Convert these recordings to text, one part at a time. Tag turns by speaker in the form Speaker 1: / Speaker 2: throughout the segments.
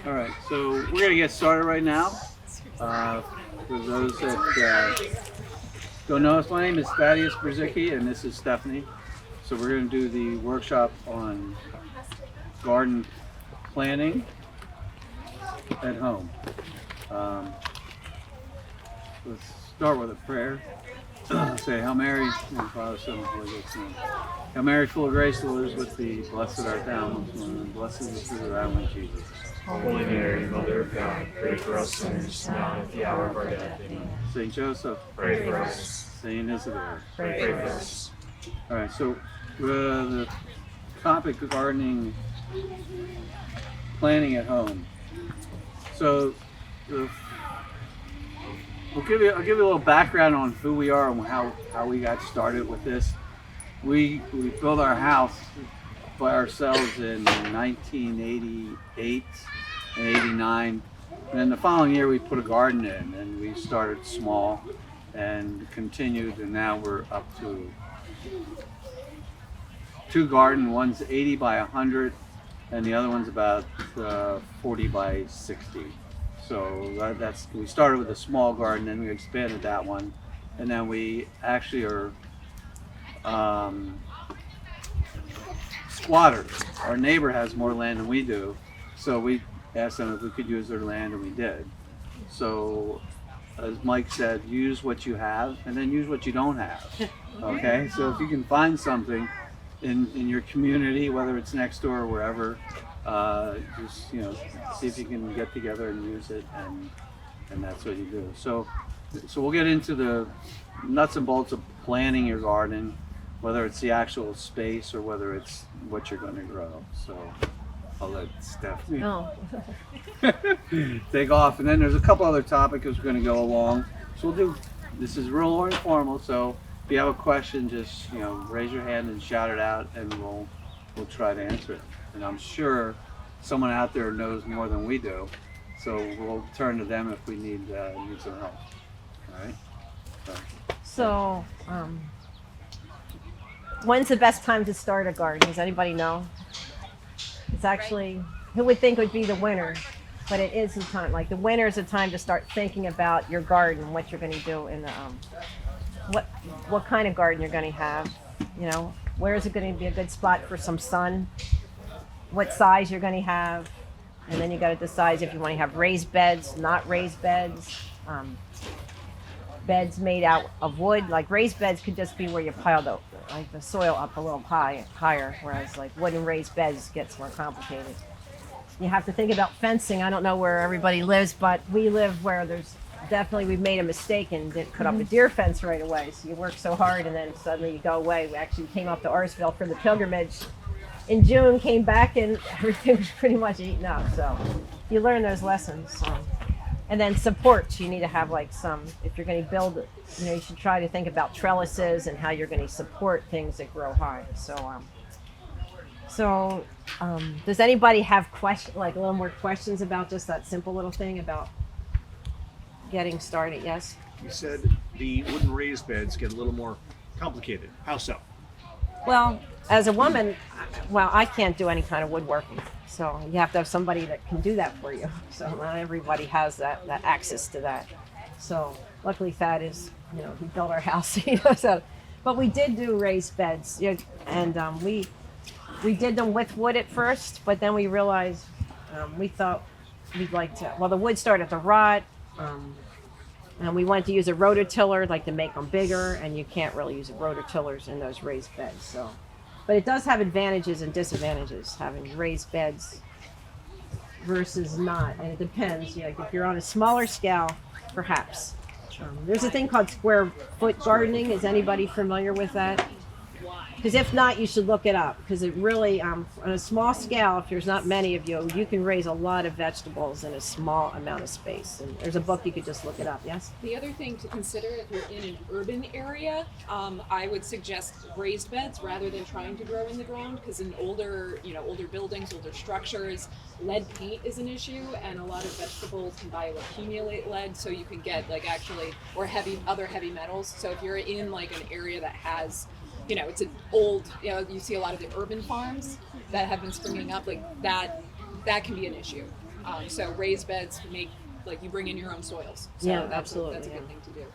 Speaker 1: All right, so we're gonna get started right now. For those that don't know us, my name is Thaddeus Brzicki, and this is Stephanie. So we're gonna do the workshop on garden planning at home. Um, let's start with a prayer. Say, Hail Mary, in the Father, Son, and Holy Ghost name. Hail Mary, full of grace, the Lord is with thee. Blessed art thou amongst women, and blessed is the fruit of thy womb, Jesus.
Speaker 2: Holy Mary, Mother of God, pray for us sinners, now and at the hour of our death. Amen.
Speaker 1: Saint Joseph,
Speaker 2: Pray for us.
Speaker 1: Saint Isidore.
Speaker 2: Pray for us.
Speaker 1: All right, so the topic of gardening, planning at home. So I'll give you a little background on who we are and how we got started with this. We built our house by ourselves in 1988 and 89. And then the following year we put a garden in, and we started small and continued, and now we're up to two gardens. One's 80 by 100 and the other one's about 40 by 60. So that's we started with a small garden, then we expanded that one, and then we actually are squatters. Our neighbor has more land than we do, so we asked them if we could use their land, and we did. So as Mike said, use what you have and then use what you don't have. Okay, so if you can find something in your community, whether it's next door or wherever, just see if you can get together and use it, and that's what you do. So we'll get into the nuts and bolts of planning your garden, whether it's the actual space or whether it's what you're going to grow. So I'll let Stephanie take off, and then there's a couple other topics we're going to go along. So this is real informal, so if you have a question, just raise your hand and shout it out, and we'll try to answer it. And I'm sure someone out there knows more than we do, so we'll turn to them if we need some help. All right.
Speaker 3: So, when's the best time to start a garden? Does anybody know? It's actually, who would think it would be the winter, but it is the time. Like the winter is the time to start thinking about your garden, what you're going to do in the what kind of garden you're going to have. Where is it going to be a good spot for some sun? What size you're going to have, and then you got to decide if you want to have raised beds, not raised beds. Beds made out of wood, like raised beds could just be where you pile the soil up a little higher, whereas like wooden raised beds gets more complicated. You have to think about fencing. I don't know where everybody lives, but we live where we've made a mistake and didn't put up a deer fence right away. So you work so hard and then suddenly you go away. We actually came up to Arsville for the pilgrimage in June, came back, and everything was pretty much eaten up. So you learn those lessons. And then supports, you need to have if you're going to build it, you should try to think about trellises and how you're going to support things that grow high. So does anybody have a little more questions about just that simple little thing about getting started? Yes?
Speaker 4: You said the wooden raised beds get a little more complicated. How so?
Speaker 3: Well, as a woman, I can't do any kind of woodworking. So you have to have somebody that can do that for you. So not everybody has that access to that. So luckily Thad is, he built our house. So, but we did do raised beds, and we did them with wood at first, but then we realized we thought we'd like to, the wood started to rot, and we wanted to use a rototiller, to make them bigger, and you can't really use rototillers in those raised beds. So, but it does have advantages and disadvantages having raised beds versus not, and it depends. If you're on a smaller scale, perhaps. There's a thing called square foot gardening. Is anybody familiar with that? Because if not, you should look it up, because it really, on a small scale, if there's not many of you, you can raise a lot of vegetables in a small amount of space. And there's a book, you could just look it up, yes?
Speaker 5: The other thing to consider if you're in an urban area, I would suggest raised beds rather than trying to grow in the ground, because in older buildings, older structures, lead paint is an issue, and a lot of vegetables can bioaccumulate lead, so you can get or other heavy metals. So if you're in an area that has it's an old, you see a lot of the urban farms that have been springing up, that can be an issue. So raised beds make like you bring in your own soils. So
Speaker 3: Yeah,
Speaker 5: that's
Speaker 3: absolutely,
Speaker 5: that's a good
Speaker 3: yeah.
Speaker 5: thing to do.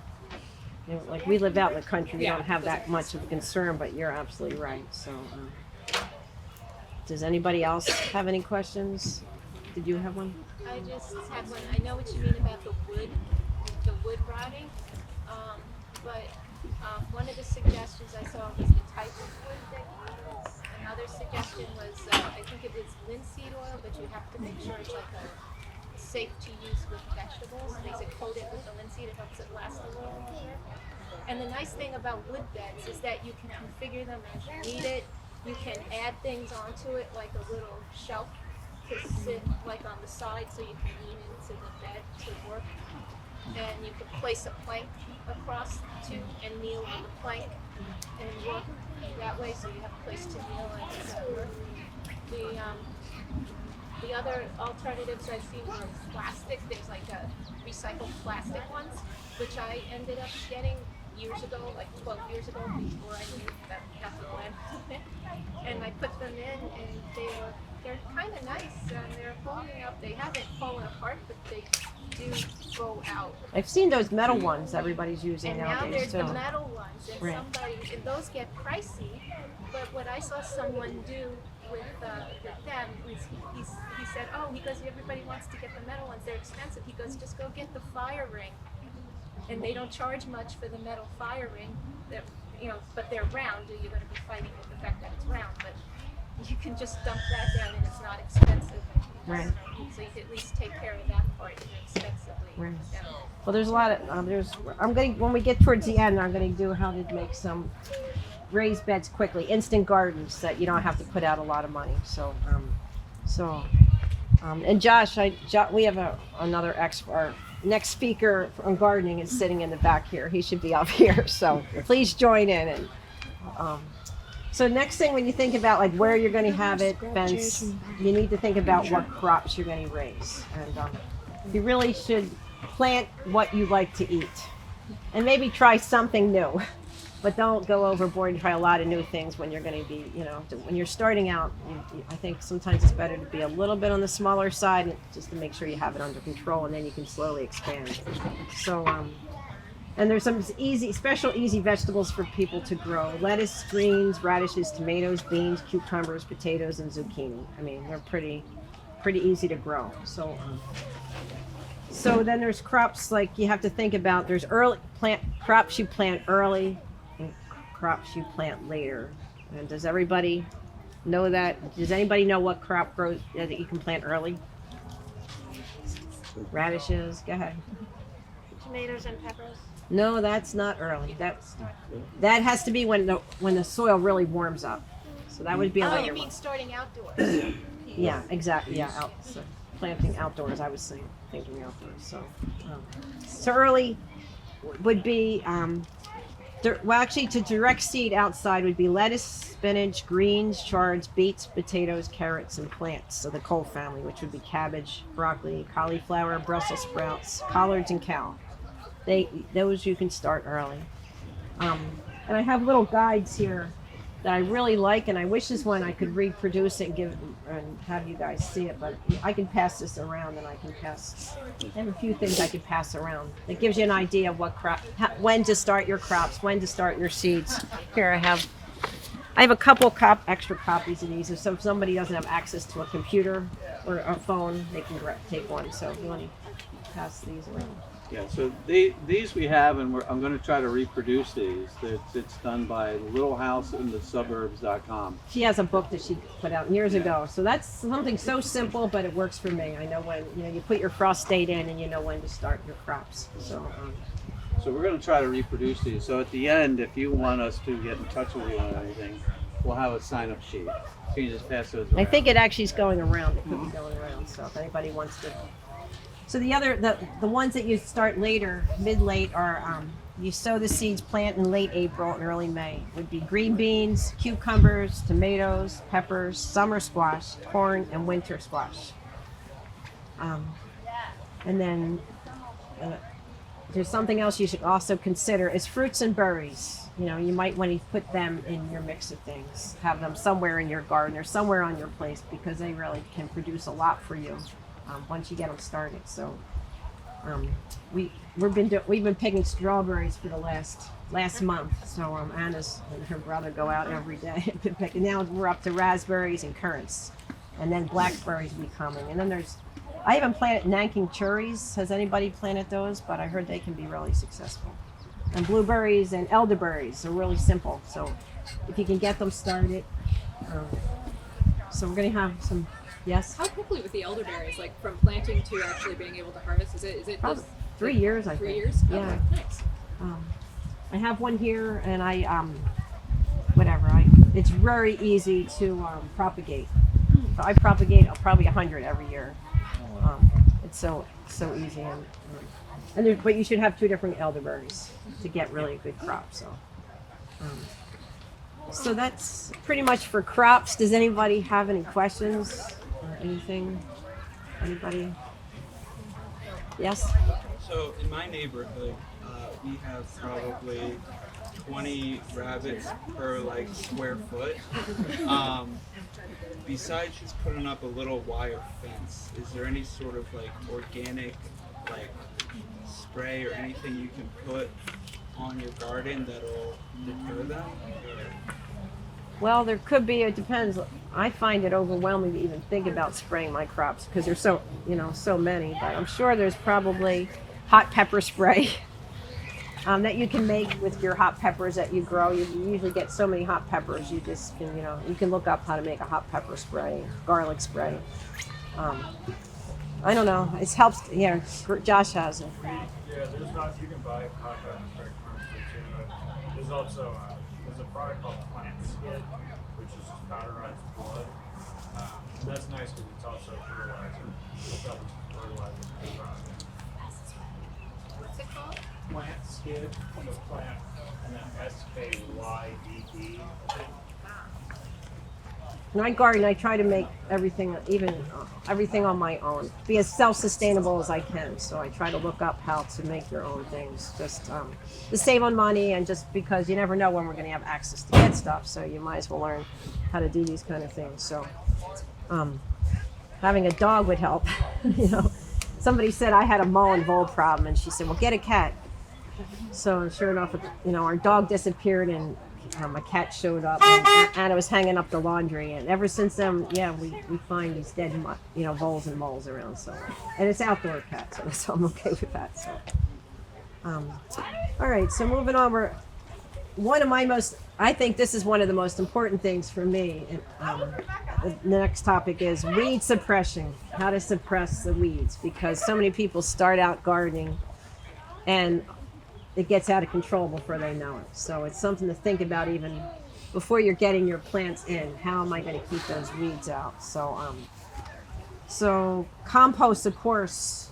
Speaker 3: You know, like we live out in the country, we
Speaker 5: Yeah,
Speaker 3: don't have that
Speaker 5: doesn't-
Speaker 3: much of a concern, but you're absolutely right. So, does anybody else have any questions? Did you have one?
Speaker 6: I just have one. I know what you mean about the wood rotting, but one of the suggestions I saw was the type of wood that you use. Another suggestion was, I think it was linseed oil, but you have to make sure it's like safe to use with vegetables. They said coat it with the linseed, it helps it last a little longer. And the nice thing about wood beds is that you can configure them as you need it. You can add things onto it, like a little shelf to sit like on the side so you can lean into the bed to work. And you can place a plank across too and kneel on the plank and work that way, so you have a place to kneel and work. The other alternatives I've seen are plastic. There's like a recycled plastic ones, which I ended up getting years ago, like 12 years ago, before I knew that that's a blend. And I put them in, and they're kind of nice, and they're holding up. They haven't fallen apart, but they do go out.
Speaker 3: I've seen those metal ones everybody's using
Speaker 6: And now
Speaker 3: nowadays
Speaker 6: there's
Speaker 3: too.
Speaker 6: the metal ones, and
Speaker 3: Right.
Speaker 6: and those get pricey. But what I saw someone do with them was he said, oh, he goes, everybody wants to get the metal ones, they're expensive. He goes, just go get the fire ring, and they don't charge much for the metal fire ring. That but they're round. You're going to be fighting with the fact that it's round, but you can just dump that down, and it's not expensive.
Speaker 3: Right.
Speaker 6: So you can at least take care of that part inexpensively.
Speaker 3: Right.
Speaker 6: Yeah.
Speaker 3: Well, there's a lot of when we get towards the end, I'm going to do how to make some raised beds quickly, instant gardens that you don't have to put out a lot of money. So, and Josh, we have another our next speaker on gardening is sitting in the back here. He should be up here. So please join in. And so next thing, when you think about like where you're going to have it fenced, you need to think about what crops you're going to raise, and you really should plant what you like to eat, and maybe try something new. But don't go overboard and try a lot of new things when you're going to be, when you're starting out. I think sometimes it's better to be a little bit on the smaller side, just to make sure you have it under control, and then you can slowly expand. So, and there's some special easy vegetables for people to grow: lettuce, greens, radishes, tomatoes, beans, cucumbers, potatoes, and zucchini. I mean, they're pretty easy to grow. So then there's crops like you have to think about. There's crops you plant early, and crops you plant later. And does everybody know that? Does anybody know what crop grows that you can plant early? Radishes. Go ahead.
Speaker 6: Tomatoes and peppers.
Speaker 3: No, that's not early. That has to be when the soil really warms up. So that would be
Speaker 6: Oh,
Speaker 3: later.
Speaker 6: you mean starting outdoors?
Speaker 3: Yeah, exactly. Yeah, planting outdoors. I was thinking outdoors. So early would be to direct seed outside would be lettuce, spinach, greens, chards, beets, potatoes, carrots, and plants. So the cole family, which would be cabbage, broccoli, cauliflower, Brussels sprouts, collards, and kale. Those you can start early. And I have little guides here that I really like, and I wish this one I could reproduce it and have you guys see it, but I can pass this around, and I have a few things I could pass around. It gives you an idea of when to start your crops, when to start your seeds. Here I have a couple extra copies of these. So if somebody doesn't have access to a computer or a phone, they can take one. So if you want to pass these around.
Speaker 1: Yeah, so these we have, and I'm going to try to reproduce these. It's done by littlehouseinthesuburbs.com.
Speaker 3: She has a book that she put out years ago. So that's something so simple, but it works for me. I know when you put your frost date in, and you know when to start your crops. So
Speaker 1: we're going to try to reproduce these. So at the end, if you want us to get in touch with you on anything, we'll have a sign-up sheet. So you just pass those around.
Speaker 3: I think it actually is going around. It could be going around. So if anybody wants to. So the ones that you start later, mid-late, are you sow the seeds, plant in late April and early May. Would be green beans, cucumbers, tomatoes, peppers, summer squash, corn, and winter squash. And then there's something else you should also consider is fruits and berries. You might want to put them in your mix of things. Have them somewhere in your garden or somewhere on your place, because they really can produce a lot for you. once you get them started. So we've been picking strawberries for the last month. So Anna's and her brother go out every day and been picking. Now we're up to raspberries and currants, and then blackberries will be coming. And then I haven't planted Nanking cherries. Has anybody planted those? But I heard they can be really successful. And blueberries and elderberries are really simple. So if you can get them started. So we're going to have some, yes?
Speaker 5: How quickly with the elderberries, like from planting to actually being able to harvest? Is it
Speaker 3: Probably
Speaker 5: just
Speaker 3: 3 years, I
Speaker 5: 3
Speaker 3: think.
Speaker 5: years?
Speaker 3: Yeah.
Speaker 5: Okay, nice.
Speaker 3: I have one here, and it's very easy to propagate. So I propagate probably 100 every year. It's so easy, but you should have 2 different elderberries to get really a good crop. So that's pretty much for crops. Does anybody have any questions or anything? Anybody? Yes?
Speaker 7: So in my neighborhood, we have probably 20 rabbits per like square foot. Besides just putting up a little wire fence, is there any sort of like organic like spray or anything you can put on your garden that'll deter them?
Speaker 3: Well, there could be. It depends. I find it overwhelming to even think about spraying my crops because there's so many. But I'm sure there's probably hot pepper spray that you can make with your hot peppers that you grow. You usually get so many hot peppers. You just can, you can look up how to make a hot pepper spray, garlic spray. I don't know. It helps. Yeah, Josh has it.
Speaker 2: Yeah, you can buy hot pepper spray commercially too, but there's also there's a product called Plant Skid, which is just powderized blood. That's nice because it's also fertilizer. It's double fertilizer for the product.
Speaker 6: What's it called?
Speaker 2: Plant Skid, so plant, and then SKYDD.
Speaker 3: When I garden, I try to make everything, everything on my own, be as self-sustainable as I can. So I try to look up how to make your own things, just to save on money, and just because you never know when we're going to have access to get stuff. So you might as well learn how to do these kind of things. So having a dog would help. Somebody said I had a mole and vole problem, and she said, "Well, get a cat." So sure enough, our dog disappeared, and a cat showed up, and Anna was hanging up the laundry, and ever since then, we find these dead, voles and moles around. So, and it's outdoor cat, so I'm okay with that. So, all right. So moving on, I think this is one of the most important things for me. And, the next topic is weed suppression. How to suppress the weeds, because so many people start out gardening, and it gets out of control before they know it. So it's something to think about even before you're getting your plants in. How am I going to keep those weeds out? So compost, of course,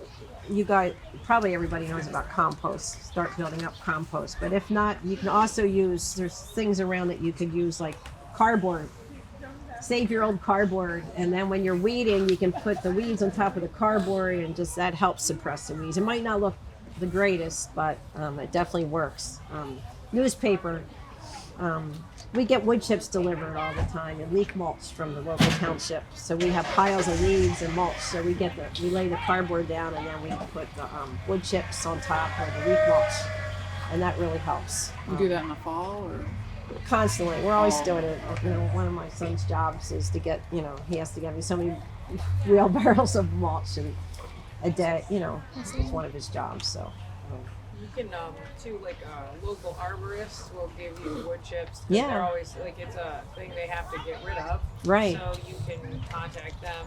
Speaker 3: probably everybody knows about compost. Start building up compost. But if not, you can also there's things around that you could use, like cardboard. Save your old cardboard, and then when you're weeding, you can put the weeds on top of the cardboard, and just that helps suppress the weeds. It might not look the greatest, but it definitely works. Newspaper. We get wood chips delivered all the time, and leaf mulch from the local township. So we have piles of leaves and mulch. So we lay the cardboard down, and then we put the wood chips on top, or the leaf mulch, and that really helps.
Speaker 8: You do that in the fall, or?
Speaker 3: Constantly. We're always doing it. One of my son's jobs is to get, he has to get me so many wheelbarrows of mulch a day, it's one of his jobs. So
Speaker 8: You can too, like local arborists will give you wood chips.
Speaker 3: Yeah.
Speaker 8: They're always it's a thing they have to get rid of.
Speaker 3: Right.
Speaker 8: So you can contact them,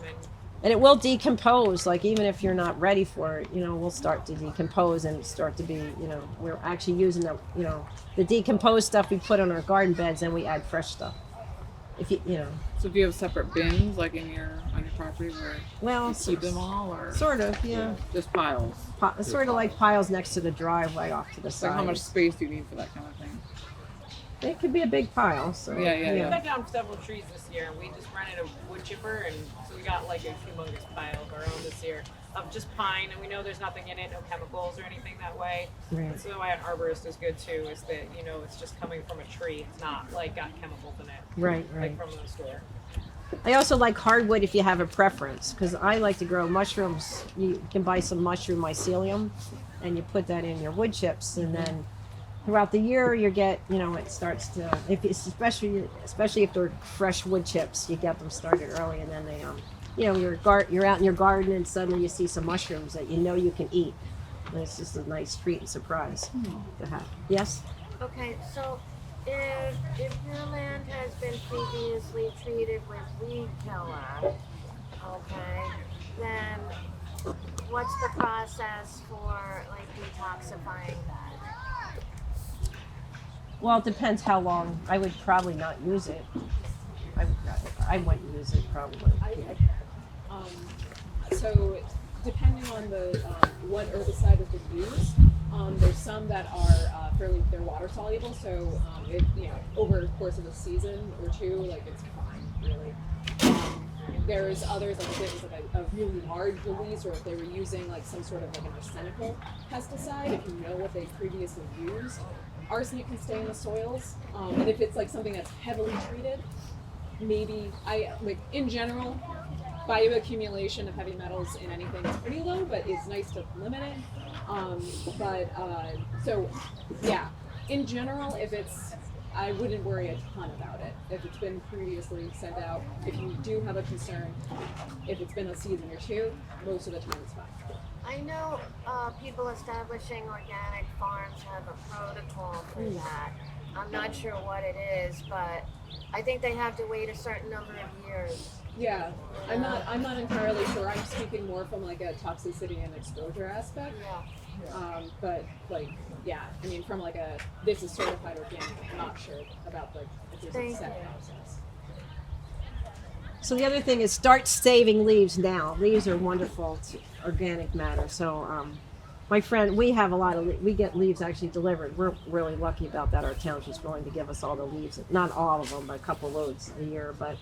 Speaker 3: and it will decompose. Like, even if you're not ready for it, we'll start to decompose and start to be, we're actually using the decomposed stuff we put on our garden beds, and we add fresh stuff. If
Speaker 8: So do you have separate bins, like on your property, where you keep them all, or
Speaker 3: sort of, yeah.
Speaker 8: just piles?
Speaker 3: Sort of like piles next to the driveway off to the side.
Speaker 8: Like how much space do you need for that kind of thing?
Speaker 3: It could be a big pile. So
Speaker 8: Yeah.
Speaker 9: We cut down several trees this year, and we just rented a wood chipper, and so we got like a humongous pile of our own this year of just pine, and we know there's nothing in it, no chemicals or anything that way.
Speaker 3: Right.
Speaker 9: And so why an arborist is good too, is that it's just coming from a tree. It's not like got chemicals in it,
Speaker 3: Right.
Speaker 9: like from the store.
Speaker 3: I also like hardwood if you have a preference, because I like to grow mushrooms. You can buy some mushroom mycelium, and you put that in your wood chips, and then throughout the year you get, it starts to, if it's especially if they're fresh wood chips, you get them started early, and then they you're out in your garden and suddenly you see some mushrooms that you can eat. And it's just a nice treat and surprise to have. Yes?
Speaker 6: Okay, so if your land has been previously treated with weed killer, okay, then what's the process for like detoxifying that?
Speaker 3: Well, it depends how long. I would probably not use it. I wouldn't use it probably.
Speaker 5: So depending on the what herbicide has been used, there's some that are they're water soluble. So over the course of a season or two, like it's fine, really. There's others, like if it was like a really large release, or if they were using like some sort of like an arsenical pesticide, if you know what they previously used, arsenic can stay in the soils. And if it's like something that's heavily treated, maybe in general, bioaccumulation of heavy metals in anything is pretty low, but it's nice to limit it. So yeah, in general, I wouldn't worry a ton about it. If it's been previously sent out, if you do have a concern, if it's been a season or two, most of the time it's fine.
Speaker 6: I know people establishing organic farms have a protocol for that. I'm not sure what it is, but I think they have to wait a certain number of years.
Speaker 5: Yeah, I'm not entirely sure. I'm speaking more from like a toxicity and exposure aspect.
Speaker 6: Yeah.
Speaker 5: But from like this is certified organic. I'm not sure about if there's a set process.
Speaker 3: So the other thing is start saving leaves now. Leaves are wonderful organic matter. So my friend, we have a lot of, we get leaves actually delivered. We're really lucky about that. Our township's willing to give us all the leaves, not all of them, but a couple loads a year. But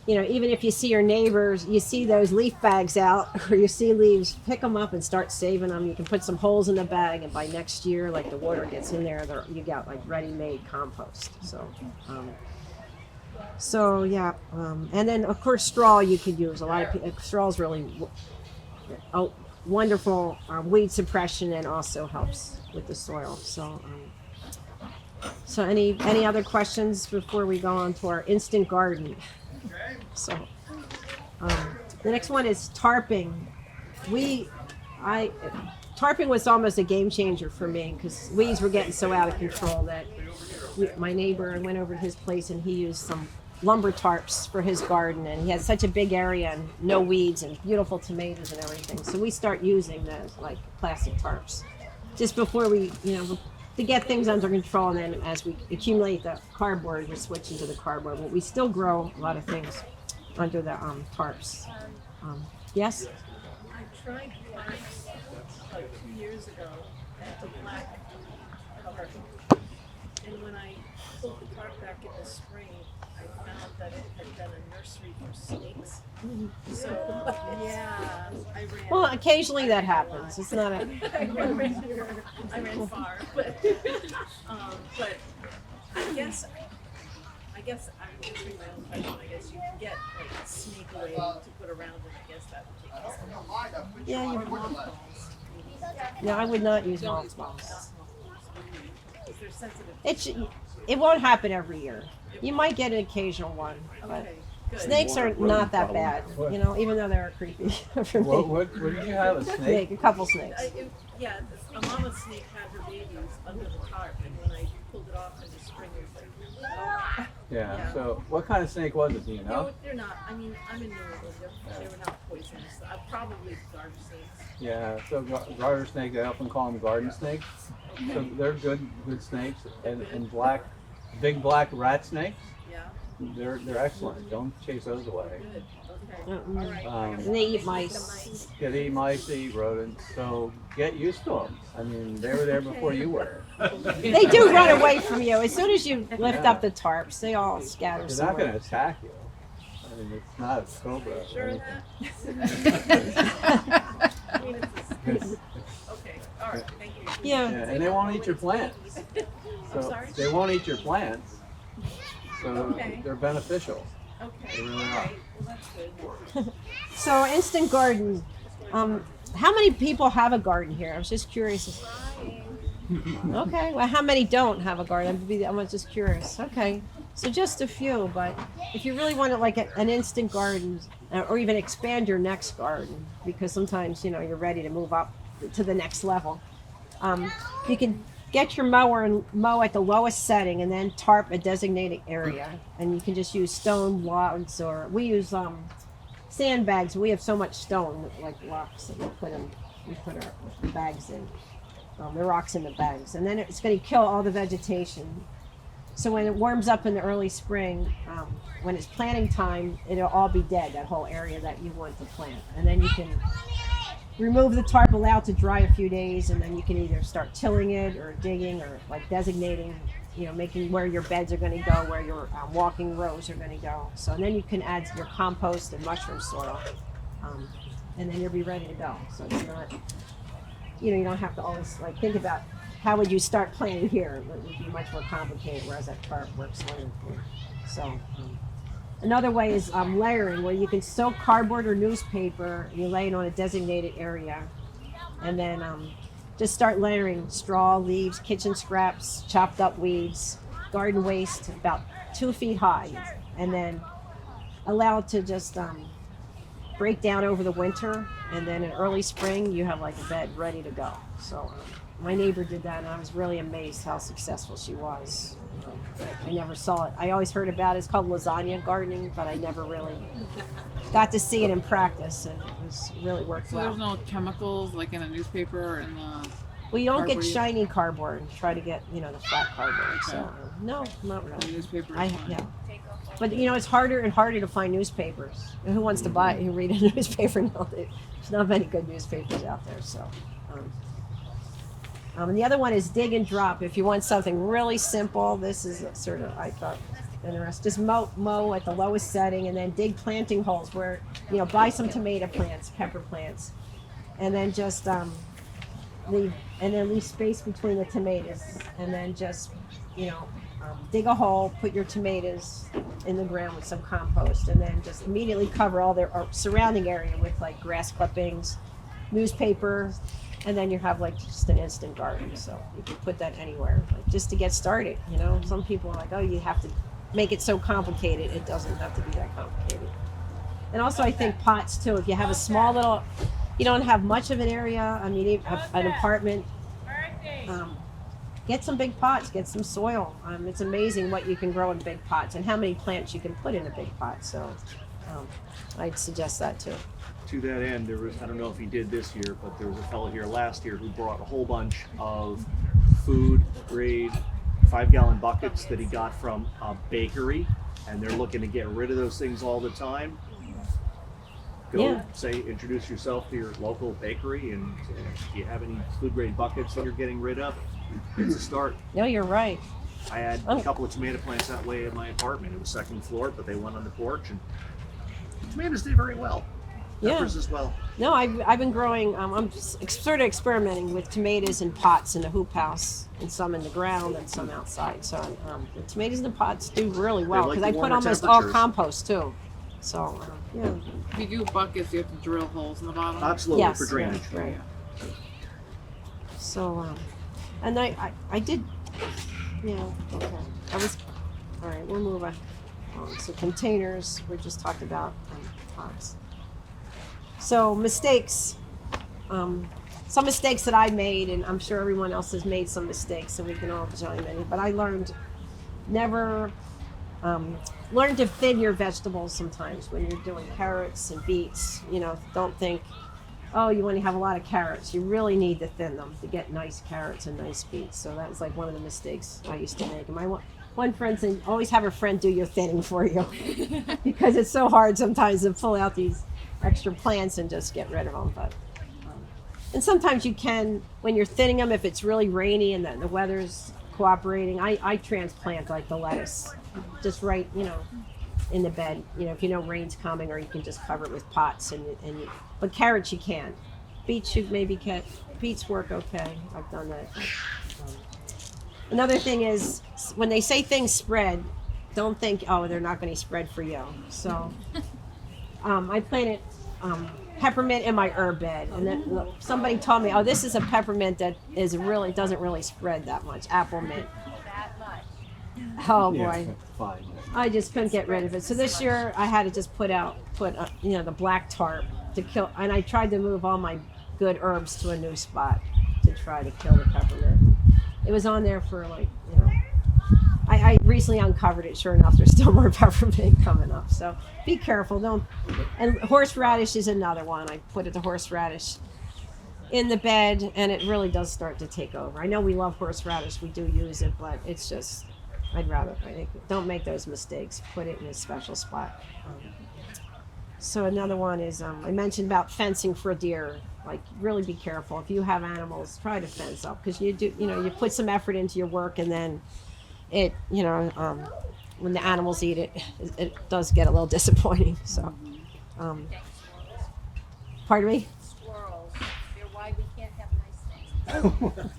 Speaker 3: even if you see your neighbors, you see those leaf bags out or you see leaves, pick them up and start saving them. You can put some holes in the bag, and by next year, like the water gets in there, you got like ready-made compost. And then of course straw you could use. A lot of people, straw is really wonderful weed suppression and also helps with the soil. So any other questions before we go on to our instant garden? So the next one is tarping. Tarping was almost a game changer for me because weeds were getting so out of control that my neighbor, I went over to his place and he used some lumber tarps for his garden, and he had such a big area and no weeds and beautiful tomatoes and everything. So we start using those like plastic tarps just before we, to get things under control, and then as we accumulate the cardboard, we're switching to the cardboard. But we still grow a lot of things under the tarps. Yes?
Speaker 10: I tried once, like 2 years ago, at the black cover. And when I pulled the tarp back in the spring, I found that it had been a nursery for snakes. So, yeah, I ran.
Speaker 3: Well, occasionally that happens. It's not a...
Speaker 10: I ran far, but I guess I'm answering my own question. I guess you can get like snake oil to put around it. I guess that would take us.
Speaker 3: Yeah,
Speaker 10: Or mothballs.
Speaker 3: no, I would not use mothballs.
Speaker 10: If they're sensitive.
Speaker 3: It won't happen every year. You might get an occasional one, but
Speaker 10: Okay, good.
Speaker 3: snakes are not that bad, even though they're creepy for me.
Speaker 1: What did you have, a snake?
Speaker 3: A couple snakes.
Speaker 10: Yeah, a mama snake had her babies under the tarp, and when I pulled it off in the spring, it was like,
Speaker 1: Yeah, so what kind of snake was it, do you know?
Speaker 10: they're not. I mean, I'm in New England. They were not poisonous. Probably garter snakes.
Speaker 1: Yeah, so garter snake, they often call them garden snakes. So they're good snakes, and big black rat snakes,
Speaker 10: Yeah.
Speaker 1: they're excellent. Don't chase those away.
Speaker 10: Good. Okay. All right.
Speaker 3: And they eat mice.
Speaker 1: Yeah, they eat mice, they eat rodents, so get used to them. I mean, they were there before you were.
Speaker 3: They do run away from you. As soon as you lift up the tarps, they all scatter
Speaker 1: They're not going
Speaker 3: somewhere.
Speaker 1: to attack you. I mean, it's not a cobra. or
Speaker 10: Sure of
Speaker 1: anything.
Speaker 10: that? I mean, okay. All right. Thank you.
Speaker 3: Yeah.
Speaker 1: Yeah, and they won't eat your plants.
Speaker 10: I'm
Speaker 1: So
Speaker 10: sorry?
Speaker 1: they won't eat your plants. So
Speaker 10: Okay.
Speaker 1: they're beneficial.
Speaker 10: Okay.
Speaker 1: They really
Speaker 10: All
Speaker 1: are.
Speaker 10: right. Well, That's good.
Speaker 3: So instant garden. How many people have a garden here? I was just curious. Okay. Well, how many don't have a garden? I was just curious. Okay. So just a few, but if you really want it like an instant garden, or even expand your next garden, because sometimes you're ready to move up to the next level, you can get your mower and mow at the lowest setting, and then tarp a designated area, and you can just use stone logs, or we use sandbags. We have so much stone, like rocks, that we put our bags in. The rocks in the bags, and then it's going to kill all the vegetation. So when it warms up in the early spring, when it's planting time, it'll all be dead, that whole area that you want to plant. And then you can remove the tarp, allow it to dry a few days, and then you can either start tilling it or digging or like designating, making where your beds are going to go, where your walking rows are going to go. So and then you can add your compost and mushroom soil, and then you'll be ready to go. So it's not, you don't have to always like think about how would you start planting here. It would be much more complicated, whereas that tarp works wonderfully. So another way is layering, where you can soak cardboard or newspaper and you lay it on a designated area, and then just start layering straw, leaves, kitchen scraps, chopped up weeds, garden waste about 2 feet high, and then allow it to just break down over the winter, and then in early spring you have like a bed ready to go. So my neighbor did that, and I was really amazed how successful she was. I never saw it. I always heard about it. It's called lasagna gardening, but I never really got to see it in practice, and it really worked
Speaker 8: So
Speaker 3: well.
Speaker 8: there's no chemicals like in a newspaper or in the.
Speaker 3: Well, you don't get
Speaker 8: cardboard.
Speaker 3: shiny cardboard. Try to get the flat cardboard.
Speaker 8: Okay.
Speaker 3: So no, not
Speaker 8: The
Speaker 3: really.
Speaker 8: newspaper.
Speaker 3: I
Speaker 8: is fine.
Speaker 3: yeah. But it's harder and harder to find newspapers. And who wants to buy it? Who read a newspaper now? There's not many good newspapers out there. So, and the other one is dig and drop. If you want something really simple, this is sort of, I thought, interesting. Just mow at the lowest setting, and then dig planting holes where buy some tomato plants, pepper plants, and then just leave space between the tomatoes, and then just dig a hole, put your tomatoes in the ground with some compost, and then just immediately cover all their surrounding area with like grass clippings, newspaper, and then you have like just an instant garden. So you can put that anywhere, like just to get started. Some people are like, oh, you have to make it so complicated. It doesn't have to be that complicated. And also I think pots too. If you have a small little, you don't have much of an area, I mean an apartment, get some big pots, get some soil. It's amazing what you can grow in big pots and how many plants you can put in a big pot. So I'd suggest that too.
Speaker 4: To that end, there was, I don't know if he did this year, but there was a fellow here last year who brought a whole bunch of food grade 5-gallon buckets that he got from a bakery, and they're looking to get rid of those things all the time. Go introduce yourself to your local bakery, and do you have any food grade buckets that you're getting rid of? It's a start.
Speaker 3: No, you're right.
Speaker 4: I had a couple of tomato plants that way in my apartment. It was second floor, but they went on the porch, and tomatoes did very well. Peppers as well.
Speaker 3: No, I've been growing. I'm sort of experimenting with tomatoes in pots in the hoop house, and some in the ground and some outside. So the tomatoes in the pots do really well because
Speaker 4: like
Speaker 3: I put
Speaker 4: warmer
Speaker 3: almost all
Speaker 4: temperatures.
Speaker 3: compost too. So yeah.
Speaker 8: If you do buckets, you have to drill holes in the bottom.
Speaker 4: Absolutely,
Speaker 3: Yes,
Speaker 4: for drainage.
Speaker 3: yeah, right. So and I did. Yeah. Okay. I was. All right. We'll move on. So containers. We just talked about pots. So mistakes, some mistakes that I made, and I'm sure everyone else has made some mistakes, and we can all join in. But I learned learn to thin your vegetables sometimes when you're doing carrots and beets. Don't think, oh, you want to have a lot of carrots. You really need to thin them to get nice carrots and nice beets. So that was like one of the mistakes I used to make. And my one friend said, always have a friend do your thinning for you because it's so hard sometimes to pull out these extra plants and just get rid of them. But and sometimes you can, when you're thinning them, if it's really rainy and the weather's cooperating, I transplant like the lettuce just right in the bed, if rain's coming, or you can just cover it with pots but carrots you can't. Beets you maybe can't. Beets work okay. I've done that. Another thing is when they say things spread, don't think, oh, they're not going to spread for you. So I planted peppermint in my herb bed, and then somebody told me, "Oh, this is a peppermint that doesn't really spread that much." Apple mint.
Speaker 6: That much.
Speaker 3: Oh boy,
Speaker 4: Fine.
Speaker 3: I just couldn't get rid of it. So this year I had to just put the black tarp to kill, and I tried to move all my good herbs to a new spot to try to kill the peppermint. It was on there for I recently uncovered it. Sure enough, there's still more peppermint coming up. So be careful. Don't. And horseradish is another one. I put the horseradish in the bed, and it really does start to take over. I know we love horseradish. We do use it, but it's just, I think, don't make those mistakes. Put it in a special spot. So another one is, I mentioned about fencing for deer. Like, really be careful. If you have animals, try to fence up, because you put some effort into your work, and then when the animals eat it, it does get a little disappointing. So, pardon me?
Speaker 6: Squirrels. They're why we can't have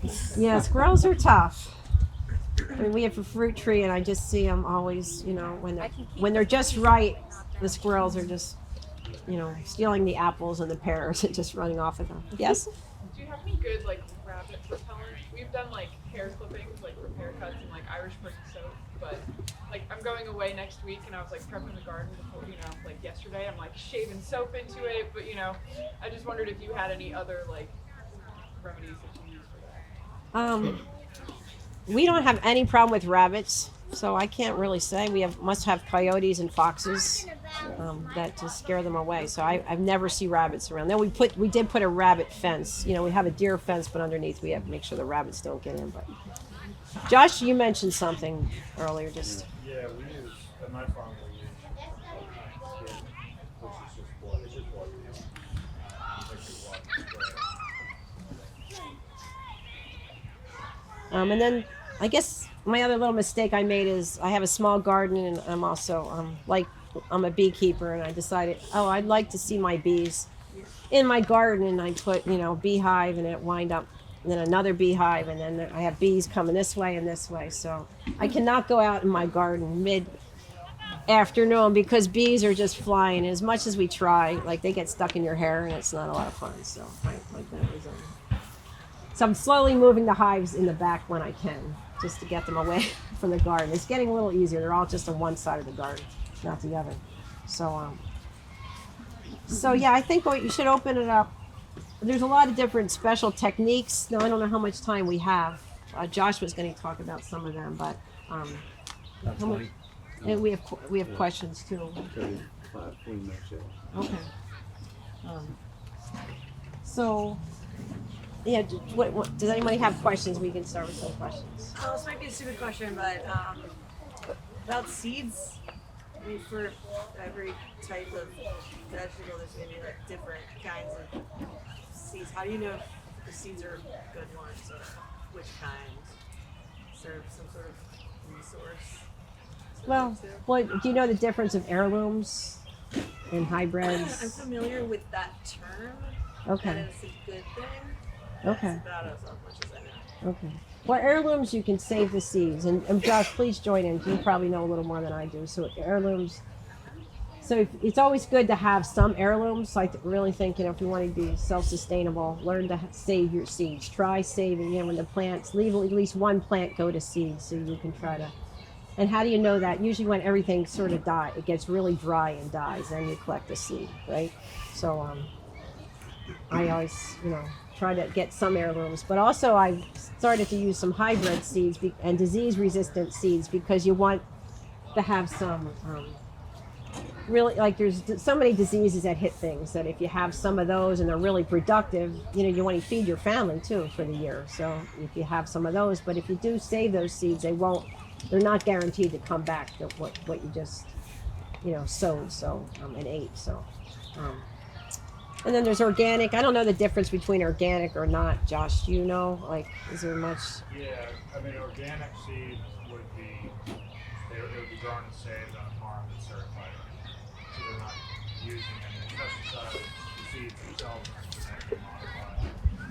Speaker 6: nice things.
Speaker 3: Yeah, squirrels are tough. I mean, we have a fruit tree, and I just see them always, when they're just right, the squirrels are just, stealing the apples and the pears and just running off with them. Yes?
Speaker 8: Do you have any good like rabbit repellent? We've done like hair clippings, like for haircuts and like Irish Spring soap, but like I'm going away next week and I was like prepping the garden before, like yesterday. I'm like shaving soap into it, but I just wondered if you had any other like remedies that you use for that.
Speaker 3: We don't have any problem with rabbits, so I can't really say. We must have coyotes and foxes that just scare them away. So I've never seen rabbits around. Then we did put a rabbit fence. We have a deer fence, but underneath we have to make sure the rabbits don't get in. But Josh, you mentioned something earlier. Just
Speaker 2: Yeah, we use at my farm. We use skin, which is just blood. It's just blood.
Speaker 3: and then I guess my other little mistake I made is I have a small garden, and I'm also I'm a beekeeper, and I decided, I'd like to see my bees in my garden, and I put beehive, and it wind up, and then another beehive, and then I have bees coming this way and this way. So I cannot go out in my garden mid-afternoon because bees are just flying. As much as we try, like, they get stuck in your hair, and it's not a lot of fun. So so I'm slowly moving the hives in the back when I can, just to get them away from the garden. It's getting a little easier. They're all just on one side of the garden, not the other. So yeah, I think you should open it up. There's a lot of different special techniques. Now, I don't know how much time we have. Josh was going to talk about some of them, but how much, and we have questions too. Okay. So, yeah, what does anybody have questions? We can start with some questions.
Speaker 10: Oh, this might be a stupid question, but about seeds. I mean, for every type of vegetable, there's going to be like different kinds of seeds. How do you know if the seeds are good ones or which kind? Is there some sort of resource?
Speaker 3: Well, do you know the difference of heirlooms and hybrids?
Speaker 10: I'm familiar with that term.
Speaker 3: Okay.
Speaker 10: And it's a good thing.
Speaker 3: Okay.
Speaker 10: That's about as much as I know.
Speaker 3: Okay. Well, heirlooms, you can save the seeds. And Josh, please join in. You probably know a little more than I do. So heirlooms. So it's always good to have some heirlooms. I really think, if you want to be self-sustainable, learn to save your seeds. Try saving, when the plants, leave at least one plant go to seed so you can try to. And how do you know that? Usually when everything sort of dies, it gets really dry and dies, then you collect the seed, right? So I always, try to get some heirlooms, but also I started to use some hybrid seeds and disease-resistant seeds because you want to have some really, like, there's so many diseases that hit things that if you have some of those and they're really productive, you want to feed your family too for the year. So if you have some of those, but if you do save those seeds, they're not guaranteed to come back to what you just sowed and ate. So. And then there's organic. I don't know the difference between organic or not. Josh, do you know? Like, is there much?
Speaker 2: Yeah, I mean, organic seed would be, it would be grown and saved on a farm that's certified. So they're not using any pesticides. The seeds themselves are genetically modified.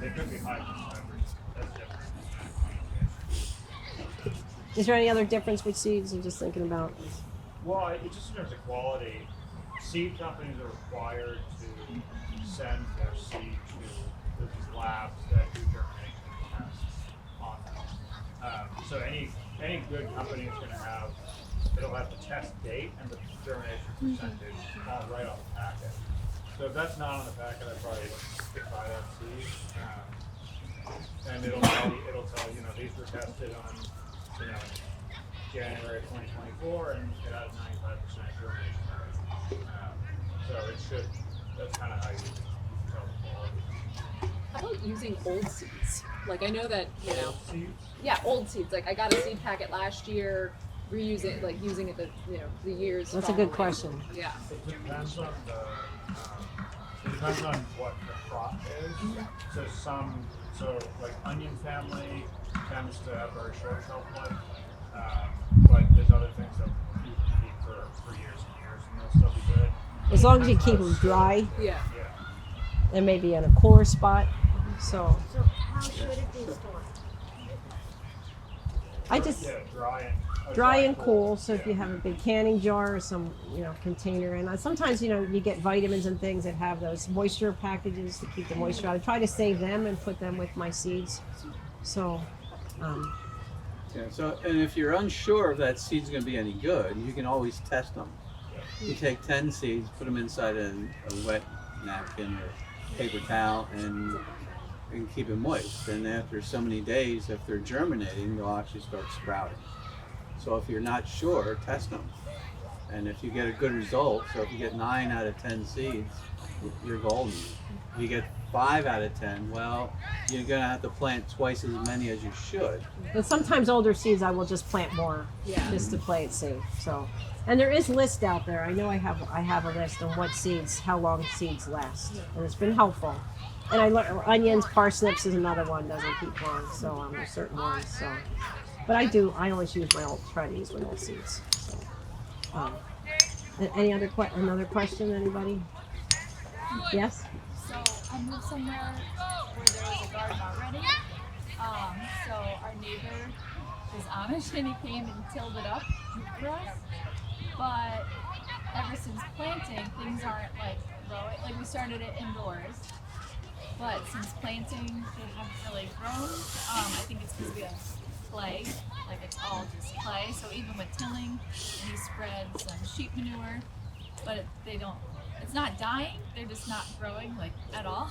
Speaker 2: They could be hybrid hybrids. That's different.
Speaker 3: Is there any other difference with seeds? I'm just thinking about.
Speaker 2: Well, it just in terms of quality, seed companies are required to send their seed to these labs that do germination tests on them. So any good company is going to have, it'll have the test date and the germination percentage right on the packet. So if that's not on the packet, I probably skip by that seed. And it'll tell you, these were tested on, January 2024, and it has 95% germination rate. So it should. That's kind of how you tell the quality.
Speaker 5: How about using old seeds? Like I know that
Speaker 2: Seeds?
Speaker 5: yeah, old seeds. Like I got a seed packet last year, reuse it, like using it the years.
Speaker 3: That's a good
Speaker 5: following.
Speaker 3: question.
Speaker 5: Yeah.
Speaker 2: It depends on what the crop is. So like onion family tends to have very short shelf life, but there's other things that you can keep for years and years, and they'll still be good.
Speaker 3: As long as you keep them dry
Speaker 5: Yeah.
Speaker 2: Yeah.
Speaker 3: and maybe in a cooler spot. So
Speaker 6: So how should it be stored?
Speaker 3: I just
Speaker 2: Yeah,
Speaker 3: dry and cool. So if you have a big canning jar or some container, and sometimes you get vitamins and things that have those moisture packages to keep the moisture out. I try to save them and put them with my seeds. So
Speaker 1: Yeah. So, and if you're unsure if that seed's going to be any good, you can always test them. You take 10 seeds, put them inside a wet napkin or paper towel, and keep it moist. And after so many days, if they're germinating, they'll actually start sprouting. So if you're not sure, test them. And if you get a good result, so if you get 9 out of 10 seeds, you're golden. If you get 5 out of 10, well, you're gonna have to plant twice as many as you should.
Speaker 3: but sometimes older seeds I will just plant more just to play it safe. So, and there is list out there. I know I have a list on what seeds, how long seeds last, and it's been helpful. And I learned onions, parsnips is another one doesn't keep long. So there's certain ones. So, but I always use try to use my old seeds. So, any other another question? Anybody? Yes.
Speaker 11: So I moved somewhere where there was a garden already. So our neighbor is Amish and he came and tilled it up for us. But ever since planting, things aren't like growing. Like we started it indoors, but since planting, they haven't really grown. I think it's because we have clay. Like it's all just clay. So even with tilling, and he spread some sheep manure, but they don't. It's not dying. They're just not growing like at all.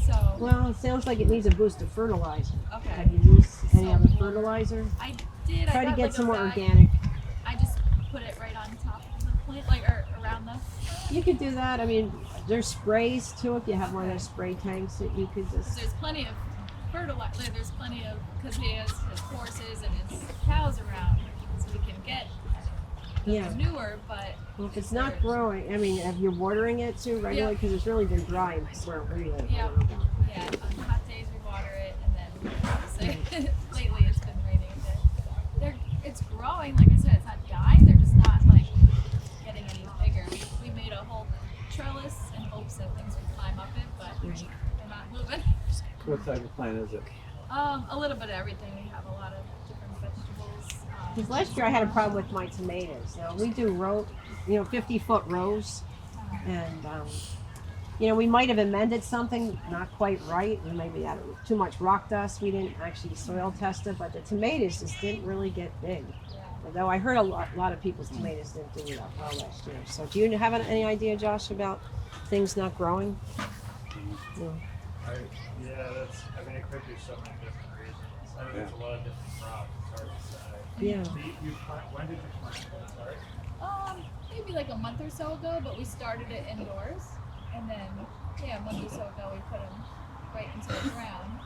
Speaker 11: So
Speaker 3: Well, it sounds like it needs a boost of fertilizer.
Speaker 11: okay.
Speaker 3: Have you used any
Speaker 11: So
Speaker 3: other
Speaker 11: more-
Speaker 3: fertilizer?
Speaker 11: I did.
Speaker 3: Try
Speaker 11: I
Speaker 3: to
Speaker 11: got
Speaker 3: get
Speaker 11: like
Speaker 3: some
Speaker 11: a
Speaker 3: more
Speaker 11: bag.
Speaker 3: organic.
Speaker 11: I just put it right on top of the plant, like or around the.
Speaker 3: You could do that. I mean, there's sprays too. If you have one of those spray tanks that you could just.
Speaker 11: There's plenty of fertilizer. Like, there's plenty of because he has his horses and his cows around, so we can get
Speaker 3: Yeah.
Speaker 11: manure. But
Speaker 3: Well, if it's not growing, I mean, if you're watering it too regularly, because it's really been dry where we live.
Speaker 11: yeah, on hot days we water it, and then obviously lately it's been raining. It's growing. Like I said, it's not dying. They're just not like getting any bigger. We made a whole trellis in hopes that things would climb up it, but they're not moving.
Speaker 1: What type of plant is it?
Speaker 11: A little bit of everything. We have a lot of different vegetables.
Speaker 3: Because last year I had a problem with my tomatoes. Now we do 50-foot rows, and we might have amended something not quite right. We maybe had too much rock dust. We didn't actually soil test it, but the tomatoes just didn't really get big. Although I heard a lot of people's tomatoes didn't do that well last year. So do you have any idea, Josh, about things not growing? No.
Speaker 2: I mean, it could be so many different reasons. I mean, there's a lot of different crops. It's hard to say.
Speaker 3: Yeah.
Speaker 2: So when did you plant it? Sorry?
Speaker 11: Maybe like a month or so ago, but we started it indoors, and then a month or so ago we put them right into the ground.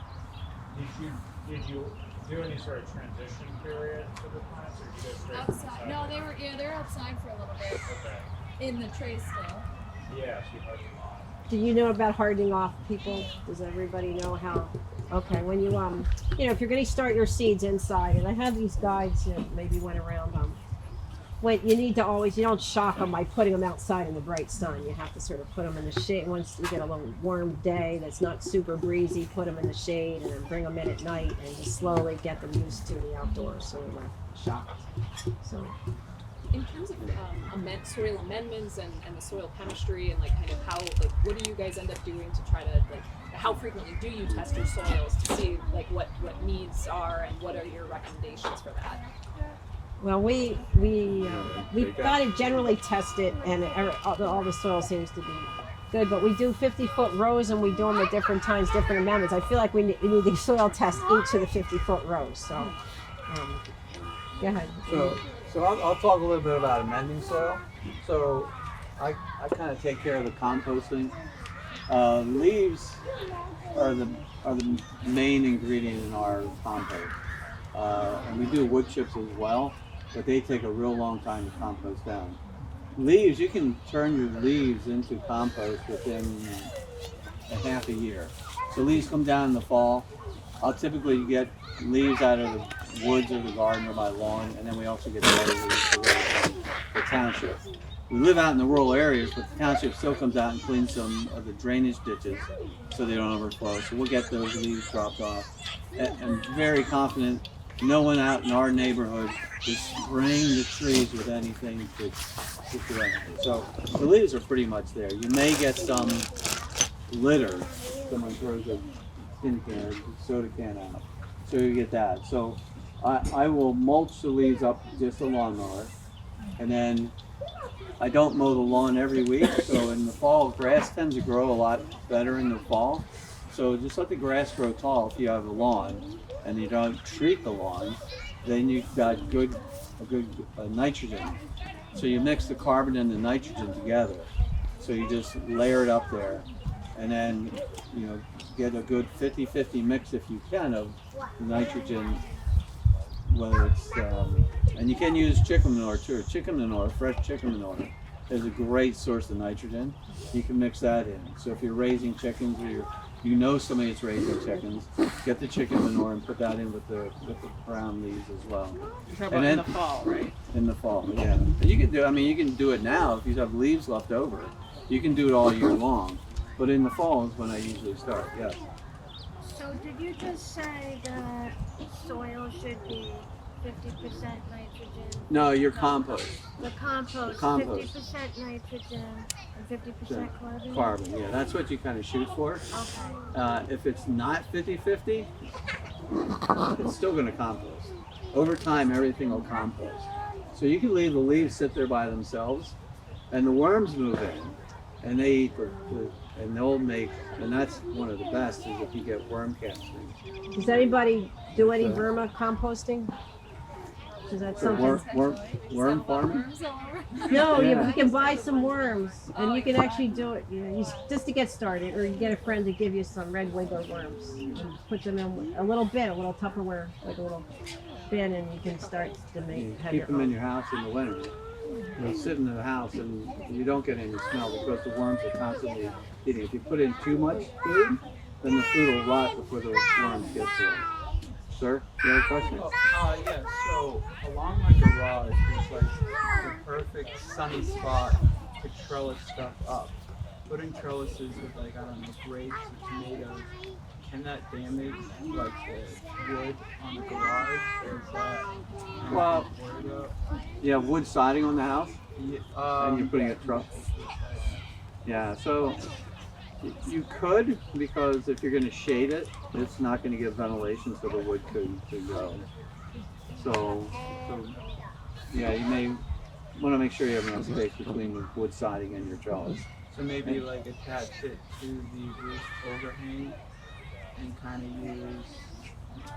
Speaker 2: Did you do any sort of transition period for the plants, or did you go straight from
Speaker 11: Outside?
Speaker 2: inside?
Speaker 11: No, they're outside for a little bit
Speaker 2: Okay.
Speaker 11: in the tray still.
Speaker 2: Yeah, so you hardened them off.
Speaker 3: Do you know about hardening off people? Does everybody know how? Okay, when you if you're going to start your seeds inside, and I have these guides that maybe went around when you need to you don't shock them by putting them outside in the bright sun. You have to sort of put them in the shade. Once you get a little warm day that's not super breezy, put them in the shade and then bring them in at night and just slowly get them used to the outdoors so they're not shocked. So
Speaker 5: In terms of soil amendments and the soil chemistry and like kind of how like what do you guys end up doing to try to like how frequently do you test your soils to see like what needs are and what are your recommendations for that?
Speaker 3: Well, we've got to generally test it, and all the soil seems to be good. But we do 50-foot rows, and we do them at different times, different amendments. I feel like we need to soil test each of the 50-foot rows. So, go ahead.
Speaker 1: So I'll talk a little bit about amending soil. So I kind of take care of the composting. Leaves are the main ingredient in our compost, and we do wood chips as well, but they take a real long time to compost down. Leaves, you can turn your leaves into compost within a half a year. So leaves come down in the fall. I'll typically get leaves out of the woods or the garden or my lawn, and then we also get dead leaves from the township. We live out in the rural areas, but the township still comes out and cleans some of the drainage ditches so they don't overflow. So we'll get those leaves dropped off. And I'm very confident no one out in our neighborhood is spraying the trees with anything to do anything. So the leaves are pretty much there. You may get some litter. Someone throws a tin can or soda can out. So you get that. So I will mulch the leaves up with just a lawnmower, and then I don't mow the lawn every week. So in the fall, grass tends to grow a lot better in the fall. So just let the grass grow tall if you have a lawn, and you don't treat the lawn. Then you've got a good nitrogen. So you mix the carbon and the nitrogen together. So you just layer it up there, and then get a good 50-50 mix if you can of nitrogen, whether it's and you can use chicken manure too. Chicken manure, fresh chicken manure, is a great source of nitrogen. You can mix that in. So if you're raising chickens or somebody that's raising chickens, get the chicken manure and put that in with the brown leaves as well.
Speaker 10: You're talking about in the fall, right?
Speaker 1: In the fall, yeah. And you can do it now if you have leaves left over. You can do it all year long, but in the fall is when I usually start. Yes.
Speaker 6: So did you just say that soil should be 50% nitrogen?
Speaker 1: No, your compost.
Speaker 6: The compost,
Speaker 1: Compost.
Speaker 6: 50% nitrogen and 50% carbon?
Speaker 1: Carbon, yeah, that's what you kind of shoot for.
Speaker 6: Okay.
Speaker 1: If it's not 50-50, it's still going to compost. Over time, everything will compost. So you can leave the leaves sit there by themselves, and the worms move in, and they eat and they'll make, and that's one of the best is if you get worm casting.
Speaker 3: Does anybody do any vermicomposting? Is that something?
Speaker 1: Worm farming?
Speaker 3: No,
Speaker 1: Yeah.
Speaker 3: you can buy some worms, and you can actually do it. Just to get started, or you get a friend to give you some red wiggler worms, and put them in a little Tupperware, like a little bin, and you can start to
Speaker 1: Keep them in your house in the winter. They'll sit in the house and you don't get any smell because the worms are constantly eating. If you put in too much food, then the food will rot before the worms get to it. Sir, you have a question?
Speaker 7: Yeah, so along my garage, there's like the perfect sunny spot to trellis stuff up. Putting trellises with like, I don't know, grapes or tomatoes, can that damage like the wood on the garage? Or is that
Speaker 1: Well,
Speaker 7: worried about?
Speaker 1: you have wood siding on the house
Speaker 7: Yeah,
Speaker 1: and you're putting a truss. Yeah, so you could, because if you're going to shade it, it's not going to give ventilation so the wood could go. So yeah, you may want to make sure you have enough space between the wood siding and your trellis.
Speaker 7: So maybe like attach it to the roof overhang and kind of use,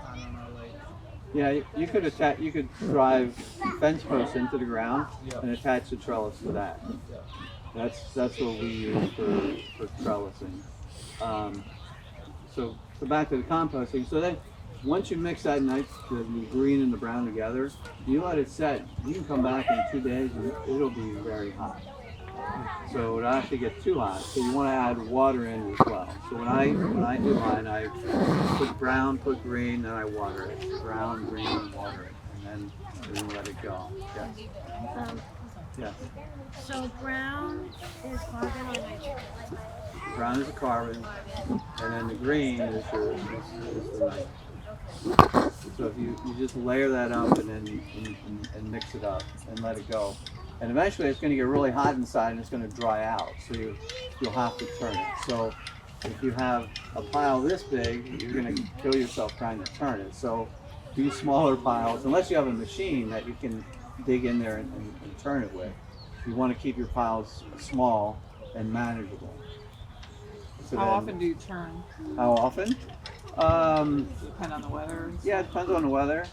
Speaker 7: I don't know, like.
Speaker 1: Yeah, you could drive fence posts into the ground and attach the trellis to that. That's what we use for trellising. So back to the composting. So then, once you mix that the green and the brown together, you let it set. You can come back in 2 days and it'll be very hot. So it doesn't have to get too hot. So you want to add water in as well. So when I do mine, I put brown, put green, then I water it. Brown, green, water it, and then let it go. Yes. Yeah.
Speaker 6: So brown is carbon or nitrogen?
Speaker 1: Brown is the carbon, and then the green is the nitrogen. So if you just layer that up and then and mix it up and let it go. And eventually it's going to get really hot inside and it's going to dry out. So you'll have to turn it. So if you have a pile this big, you're going to kill yourself trying to turn it. So do smaller piles, unless you have a machine that you can dig in there and turn it with. You want to keep your piles small and manageable. So
Speaker 8: How
Speaker 1: then-
Speaker 8: often do you turn?
Speaker 1: How often?
Speaker 8: Depend on the weather.
Speaker 1: Yeah, it depends on the weather.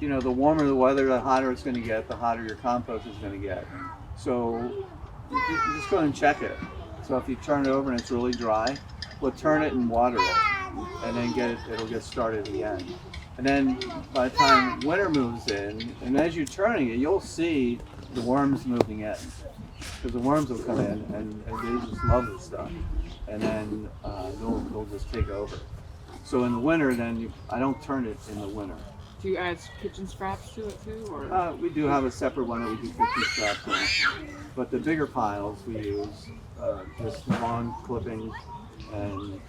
Speaker 1: You know, the warmer the weather, the hotter it's going to get, the hotter your compost is going to get. So you just go and check it. So if you turn it over and it's really dry, well, turn it and water it, and then it'll get started again. And then by the time winter moves in, and as you're turning it, you'll see the worms moving in. Because the worms will come in and they just love this stuff. And then they'll just take over. So in the winter, then I don't turn it in the winter.
Speaker 8: Do you add kitchen scraps to it too, or?
Speaker 1: We do have a separate one that we do 50 scraps in. But the bigger piles we use just lawn clippings and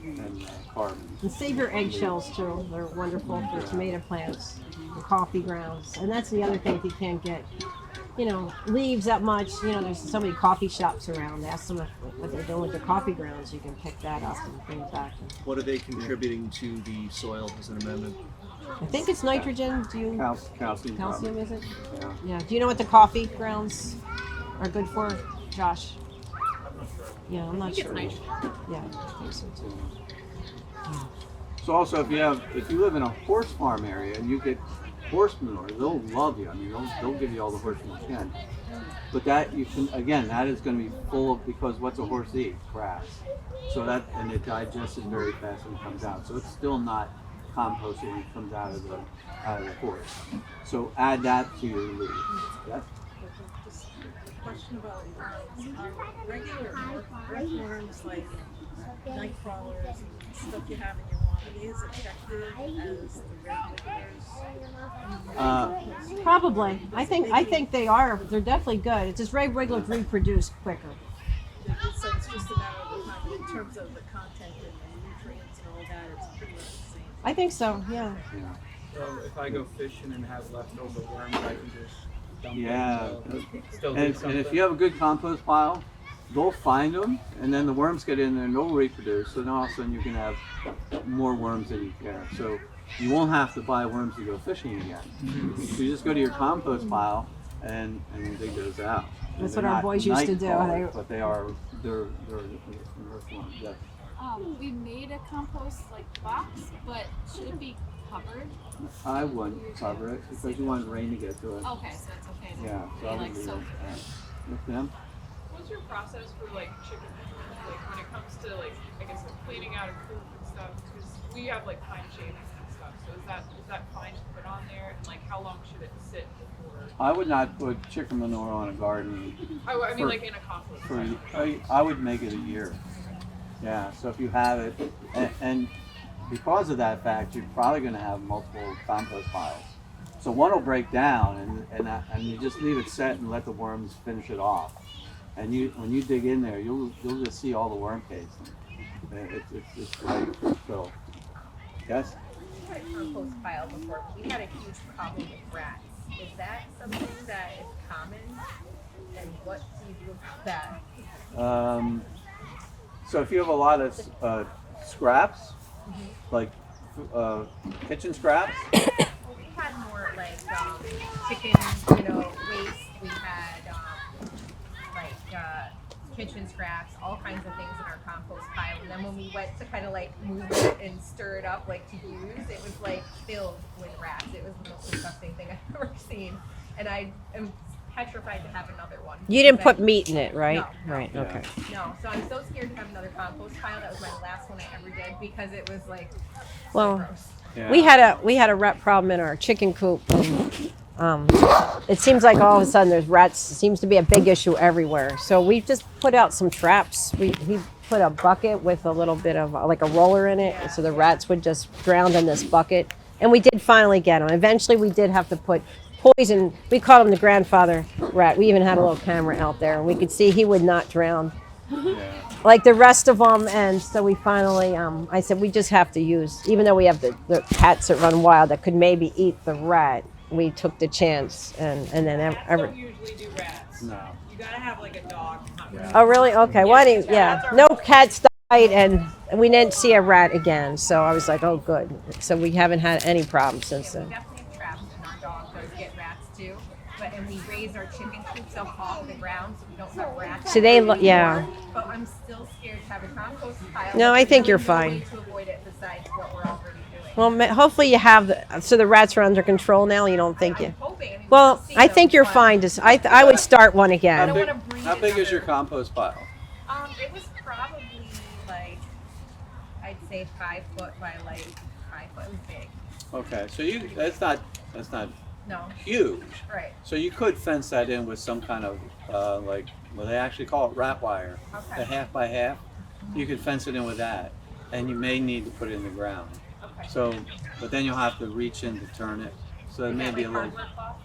Speaker 1: carbon.
Speaker 3: And save your eggshells too. They're wonderful for tomato plants, and coffee grounds. And that's the other thing if you can't get, leaves that much. There's so many coffee shops around. Ask them what they're doing with their coffee grounds. You can pick that up and bring it back.
Speaker 4: What are they contributing to the soil as an amendment?
Speaker 3: I think it's nitrogen. Do you
Speaker 1: Calcium.
Speaker 3: calcium? Is it?
Speaker 1: Yeah.
Speaker 3: Yeah. Do you know what the coffee grounds are good for, Josh? Yeah, I'm not sure. Yeah, I think so too.
Speaker 1: So also, if you live in a horse farm area and you get horse manure, they'll love you. I mean, they'll give you all the horse manure you can. But that that is going to be full of, because what's a horse eat? Grass. So and it digests it very fast and comes out. So it's still not composting when it comes out of the horse. So add that to your leaves. Yes?
Speaker 10: Just a question about regular earthworms like night crawlers and stuff you have in your lawn. Are they as effective as the regulars?
Speaker 3: Probably. I think they are. They're definitely good. It's just regulars reproduce quicker.
Speaker 10: So it's just a matter of time. In terms of the content and the nutrients and all that, it's pretty much the same.
Speaker 3: I think so. Yeah.
Speaker 7: So if I go fishing and have leftover worms, I can just dump
Speaker 1: Yeah.
Speaker 7: them. Still do
Speaker 1: And
Speaker 7: something.
Speaker 1: if you have a good compost pile, they'll find them, and then the worms get in there and they'll reproduce. So then all of a sudden you can have more worms than you care. So you won't have to buy worms to go fishing again. So you just go to your compost pile and dig those out. And
Speaker 3: That's
Speaker 1: they're
Speaker 3: what our
Speaker 1: not
Speaker 3: boys used to
Speaker 1: night
Speaker 3: do.
Speaker 1: crawlers, but they're earthworms. Yeah.
Speaker 11: We made a compost box, but should it be covered?
Speaker 1: I wouldn't cover it because you want rain to get to it.
Speaker 11: Okay, so it's okay.
Speaker 1: Yeah, so I would leave it.
Speaker 11: soap.
Speaker 1: With them.
Speaker 8: What's your process for chicken? When it comes to I guess cleaning out of poop and stuff? Because we have pine shavings and stuff. So is that fine to put on there? And how long should it sit before?
Speaker 1: I would not put chicken manure on a garden.
Speaker 8: I mean,
Speaker 1: For-
Speaker 8: in a compost.
Speaker 1: I would make it a year. Yeah, so if you have it, and because of that fact, you're probably going to have multiple compost piles. So one will break down, and you just leave it set and let the worms finish it off. And when you dig in there, you'll just see all the worm casing. It's great. So, yes.
Speaker 12: We had a compost pile before. We had a huge problem with rats. Is that something that is common? And what do you do about that?
Speaker 1: So if you have a lot of scraps, like kitchen scraps,
Speaker 12: Well, we had more chicken, waste. We had kitchen scraps, all kinds of things in our compost pile. And then when we went to kind of move it and stir it up to use, it was filled with rats. It was the most disgusting thing I've ever seen. And I am petrified to have another one.
Speaker 3: You didn't put meat in it, right?
Speaker 12: No.
Speaker 3: Right.
Speaker 1: Yeah.
Speaker 3: Okay.
Speaker 12: No, so I'm so scared to have another compost pile. That was my last one I ever did because it was
Speaker 3: Well,
Speaker 12: gross.
Speaker 1: yeah.
Speaker 3: we had a rat problem in our chicken coop. And, it seems like all of a sudden there's rats. It seems to be a big issue everywhere. So we just put out some traps. We put a bucket with a little bit of a roller in it, so the rats would just drown in this bucket. And we did finally get them. Eventually, we did have to put poison. We called him the grandfather rat. We even had a little camera out there, and we could see he would not drown.
Speaker 1: Yeah.
Speaker 3: like the rest of them. And so we finally, I said, we just have to use, even though we have the cats that run wild that could maybe eat the rat, we took the chance. And then
Speaker 9: Cats don't usually do rats.
Speaker 1: No.
Speaker 9: You gotta have like a dog.
Speaker 1: Yeah.
Speaker 3: oh, really? Okay. Why do you, yeah.
Speaker 9: Cats are-
Speaker 3: No cats died and we didn't see a rat again. So I was like, oh, good. So we haven't had any problems since
Speaker 12: We
Speaker 3: then.
Speaker 12: definitely have traps, and our dog does get rats too. And we raise our chicken coops up off the ground, so we don't have rats.
Speaker 3: So they, yeah.
Speaker 12: But I'm still scared to have a compost pile.
Speaker 3: No, I think
Speaker 12: There's
Speaker 3: you're
Speaker 12: no way
Speaker 3: fine.
Speaker 12: to avoid it besides what we're already doing.
Speaker 3: Well, hopefully you have so the rats are under control now. You don't think you?
Speaker 12: I'm hoping. I mean,
Speaker 3: Well,
Speaker 12: we'll see
Speaker 3: I
Speaker 12: them,
Speaker 3: think you're
Speaker 12: but,
Speaker 3: fine. I would start one
Speaker 12: I
Speaker 3: again.
Speaker 12: don't want to breed.
Speaker 1: How big is your
Speaker 12: another-
Speaker 1: compost pile?
Speaker 12: It was probably like, I'd say 5 foot by like 5 foot. It was big.
Speaker 1: Okay, so that's not
Speaker 12: No.
Speaker 1: huge.
Speaker 12: Right.
Speaker 1: So you could fence that in with some kind of like, well, they actually call it rat wire,
Speaker 12: Okay.
Speaker 1: a half by half. You could fence it in with that, and you may need to put it in the ground.
Speaker 12: Okay.
Speaker 1: So, but then you'll have to reach in to turn it. So it
Speaker 12: Is
Speaker 1: may
Speaker 12: that
Speaker 1: be a
Speaker 12: like
Speaker 1: little.
Speaker 12: hardware cloth?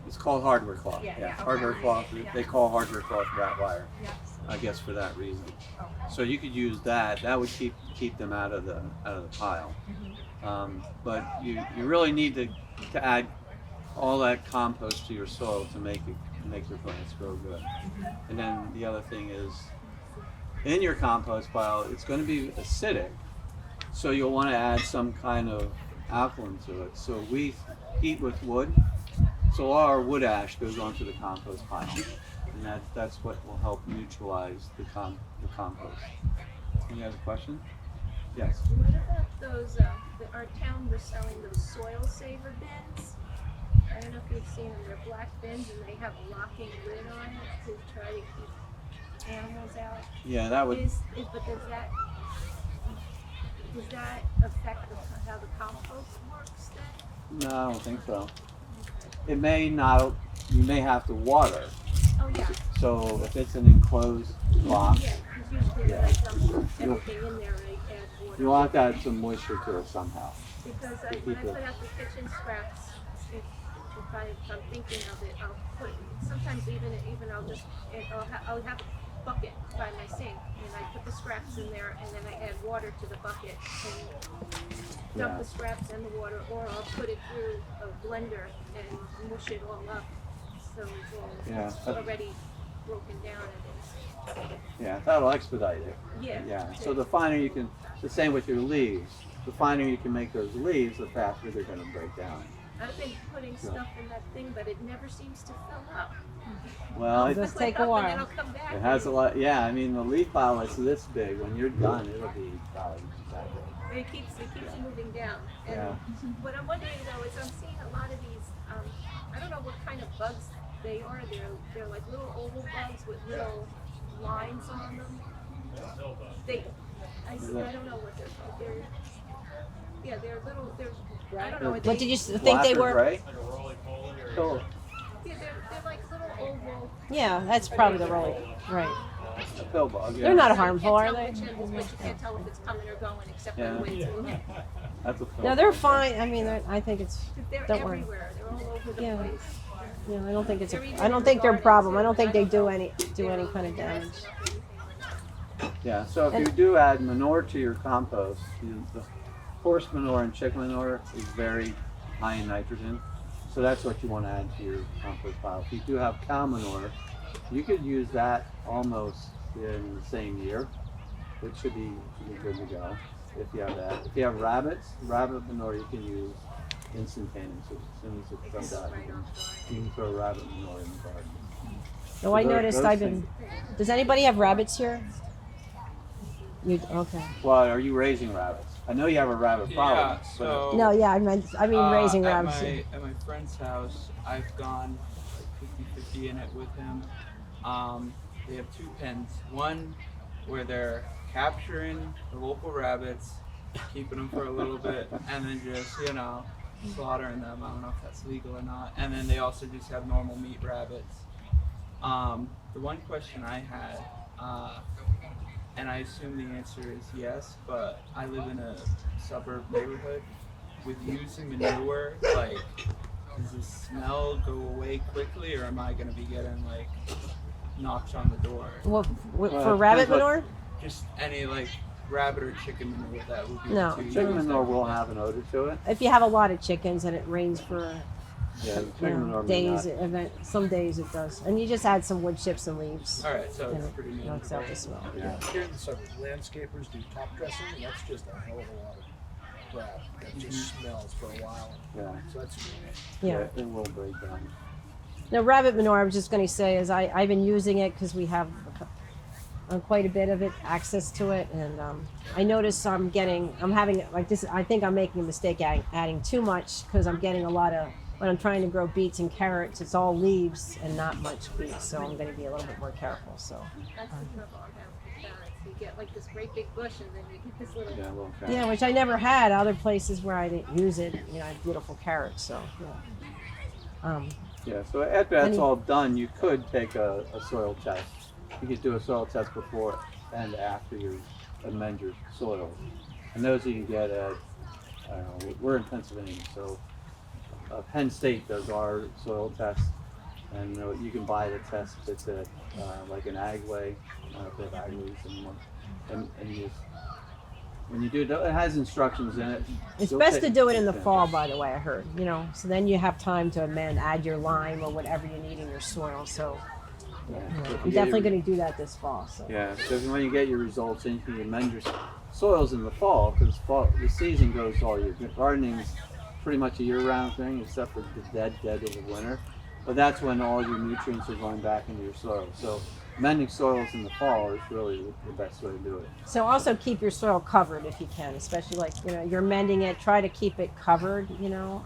Speaker 1: It's called hardware cloth.
Speaker 12: Yeah, yeah, okay.
Speaker 1: Hardware cloth.
Speaker 12: Yeah.
Speaker 1: They call hardware cloth rat wire.
Speaker 12: Yeah.
Speaker 1: I guess for that reason.
Speaker 12: Okay.
Speaker 1: So you could use that. That would keep them out of the pile. But you really need to add all that compost to your soil to make your plants grow good. And then the other thing is, in your compost pile, it's going to be acidic, so you'll want to add some kind of alkaline to it. So we heat with wood, so all our wood ash goes onto the compost pile, and that's what will help neutralize the compost. Any other question? Yes.
Speaker 6: What about those, our town was selling those soil saver bins? I don't know if you've seen them, they're black bins and they have a locking lid on it to try to keep animals out.
Speaker 1: Yeah, that would.
Speaker 6: But does that affect how the compost works then?
Speaker 1: No, I don't think so. It may not. You may have to water.
Speaker 6: Oh, yeah.
Speaker 1: So if it's an enclosed box,
Speaker 6: Yeah, because usually
Speaker 1: Yeah.
Speaker 6: like everything in there, I add water.
Speaker 1: you want to add some moisture to it somehow.
Speaker 6: Because when I
Speaker 1: keep
Speaker 6: put
Speaker 1: it-
Speaker 6: out the kitchen scraps, if I'm thinking of it, I'll put, sometimes even I'll have a bucket by my sink, and I put the scraps in there, and then I add water to the bucket, and dump
Speaker 1: Yeah.
Speaker 6: the scraps and the water, or I'll put it through a blender and mush it all up, so
Speaker 1: Yeah,
Speaker 6: it's
Speaker 1: that-
Speaker 6: already broken down and
Speaker 1: Yeah, that'll expedite it.
Speaker 6: Yeah.
Speaker 1: Yeah. So the finer you can, the same with your leaves. The finer you can make those leaves, the faster they're going to break down.
Speaker 6: I've been putting stuff in that thing, but it never seems to fill up.
Speaker 1: Well, it,
Speaker 3: Just take a
Speaker 6: Fill up
Speaker 3: while.
Speaker 6: and then it'll come back.
Speaker 1: it has a lot. Yeah, I mean the leaf pile is this big. When you're done, it'll be probably that big.
Speaker 6: It keeps moving down. And
Speaker 1: Yeah.
Speaker 6: what I'm wondering though is I'm seeing a lot of these. I don't know what kind of bugs they are. They're like little oval bugs with little lines on them. I don't know what they're called. They're little. I don't know what
Speaker 3: What
Speaker 6: they.
Speaker 3: did you think
Speaker 1: Black
Speaker 3: they
Speaker 1: or
Speaker 3: were?
Speaker 1: gray?
Speaker 2: Like a roly-poly or
Speaker 1: Cool.
Speaker 6: Yeah, they're like little oval.
Speaker 3: Yeah, that's probably the roly. Right.
Speaker 1: A pill bug. Yeah.
Speaker 3: They're not
Speaker 6: You
Speaker 3: harmful, are
Speaker 6: can't
Speaker 3: they?
Speaker 6: tell which end is which. You can't tell if it's coming or going except for
Speaker 1: Yeah.
Speaker 6: the way it's moving.
Speaker 1: That's a pill
Speaker 3: No, they're
Speaker 1: bug.
Speaker 3: fine. I mean, I think it's.
Speaker 6: They're
Speaker 3: Don't worry.
Speaker 6: everywhere. They're all over the
Speaker 3: Yeah.
Speaker 6: place.
Speaker 3: Yeah, I don't think it's.
Speaker 6: They're even
Speaker 3: I don't
Speaker 6: in
Speaker 3: think
Speaker 6: the
Speaker 3: they're a problem. I
Speaker 6: garden,
Speaker 3: don't think they
Speaker 6: too.
Speaker 3: do any kind of damage.
Speaker 1: Yeah. So if you
Speaker 3: And-
Speaker 1: do add manure to your compost, the horse manure and chicken manure is very high in nitrogen. So that's what you want to add to your compost pile. If you do have cow manure, you could use that almost in the same year. It should be good to go if you have that. If you have rabbit manure you can use instantaneously. As soon as it comes out, you can throw rabbit manure in the garden.
Speaker 3: No, I
Speaker 1: So
Speaker 3: noticed.
Speaker 1: those
Speaker 3: I've been. Does anybody have rabbits here? You okay?
Speaker 1: Well, are you raising rabbits? I know you have a rabbit problem.
Speaker 7: Yeah,
Speaker 1: but-
Speaker 7: so
Speaker 3: No, yeah, I mean raising
Speaker 7: at
Speaker 3: rabbits.
Speaker 7: at my friend's house, I've gone like 50-50 in it with him. They have 2 pens. One where they're capturing the local rabbits, keeping them for a little bit, and then just, slaughtering them. I don't know if that's legal or not. And then they also just have normal meat rabbits. The one question I had, and I assume the answer is yes, but I live in a suburb neighborhood. With using manure, like, does the smell go away quickly, or am I going to be getting, like, knocks on the door?
Speaker 3: Well,
Speaker 1: Well,
Speaker 3: for
Speaker 1: it
Speaker 3: rabbit
Speaker 1: depends what-
Speaker 3: manure?
Speaker 7: just any like rabbit or chicken manure that would be
Speaker 3: No.
Speaker 7: too
Speaker 1: Chicken
Speaker 7: used.
Speaker 1: manure will have an odor to it.
Speaker 3: If you have a lot of chickens and it rains for
Speaker 1: Yeah, chicken manure may
Speaker 3: days,
Speaker 1: not.
Speaker 3: some days it does. And you just add some wood chips and leaves.
Speaker 7: All right, so
Speaker 3: And
Speaker 7: it's
Speaker 3: it
Speaker 7: pretty
Speaker 3: knocks
Speaker 7: manageable.
Speaker 3: out the smell.
Speaker 1: Yeah.
Speaker 13: Here in the suburbs, landscapers do top dressing, and that's just a hell of a lot of crap that just smells for a while.
Speaker 1: Yeah.
Speaker 13: So that's
Speaker 3: Yeah.
Speaker 1: It will break down.
Speaker 3: Now, rabbit manure, I was just going to say, is I've been using it because we have quite a bit of it, access to it, and I notice I'm having like this. I think I'm making a mistake adding too much because I'm getting a lot of when I'm trying to grow beets and carrots. It's all leaves and not much beets, so I'm going to be a little bit more careful. So
Speaker 6: That's the trouble I have with carrots. You get like this great big bush and then you get this little.
Speaker 1: Yeah, well,
Speaker 3: yeah, which I never had other places where I didn't use it. You know, I have beautiful carrots. So yeah.
Speaker 1: Yeah, so after that's
Speaker 3: Any-
Speaker 1: all done, you could take a soil test. You could do a soil test before and after you amend your soil. And those you can get at, I don't know, we're in Pennsylvania, so Penn State does our soil test. And you can buy the test. It's at like an Agway. I don't know if they have Agways anymore. And you just, when you do it, it has instructions in it.
Speaker 3: It's
Speaker 1: You'll
Speaker 3: best to
Speaker 1: take-
Speaker 3: do it in the
Speaker 1: yeah.
Speaker 3: fall, by the way, I heard. You know, so then you have time to amend, add your lime or whatever you need in your soil. So
Speaker 1: Yeah,
Speaker 3: you know,
Speaker 1: so if
Speaker 3: I'm
Speaker 1: you get
Speaker 3: definitely
Speaker 1: your-
Speaker 3: going to do that this fall. So
Speaker 1: Yeah, so when you get your results in, you can amend your soils in the fall because the season goes all year. Gardening's pretty much a year-round thing except for the dead of the winter. But that's when all your nutrients are going back into your soil. So amending soils in the fall is really the best way to do it.
Speaker 3: So also keep your soil covered if you can, especially like, you know, you're mending it, try to keep it covered, you know.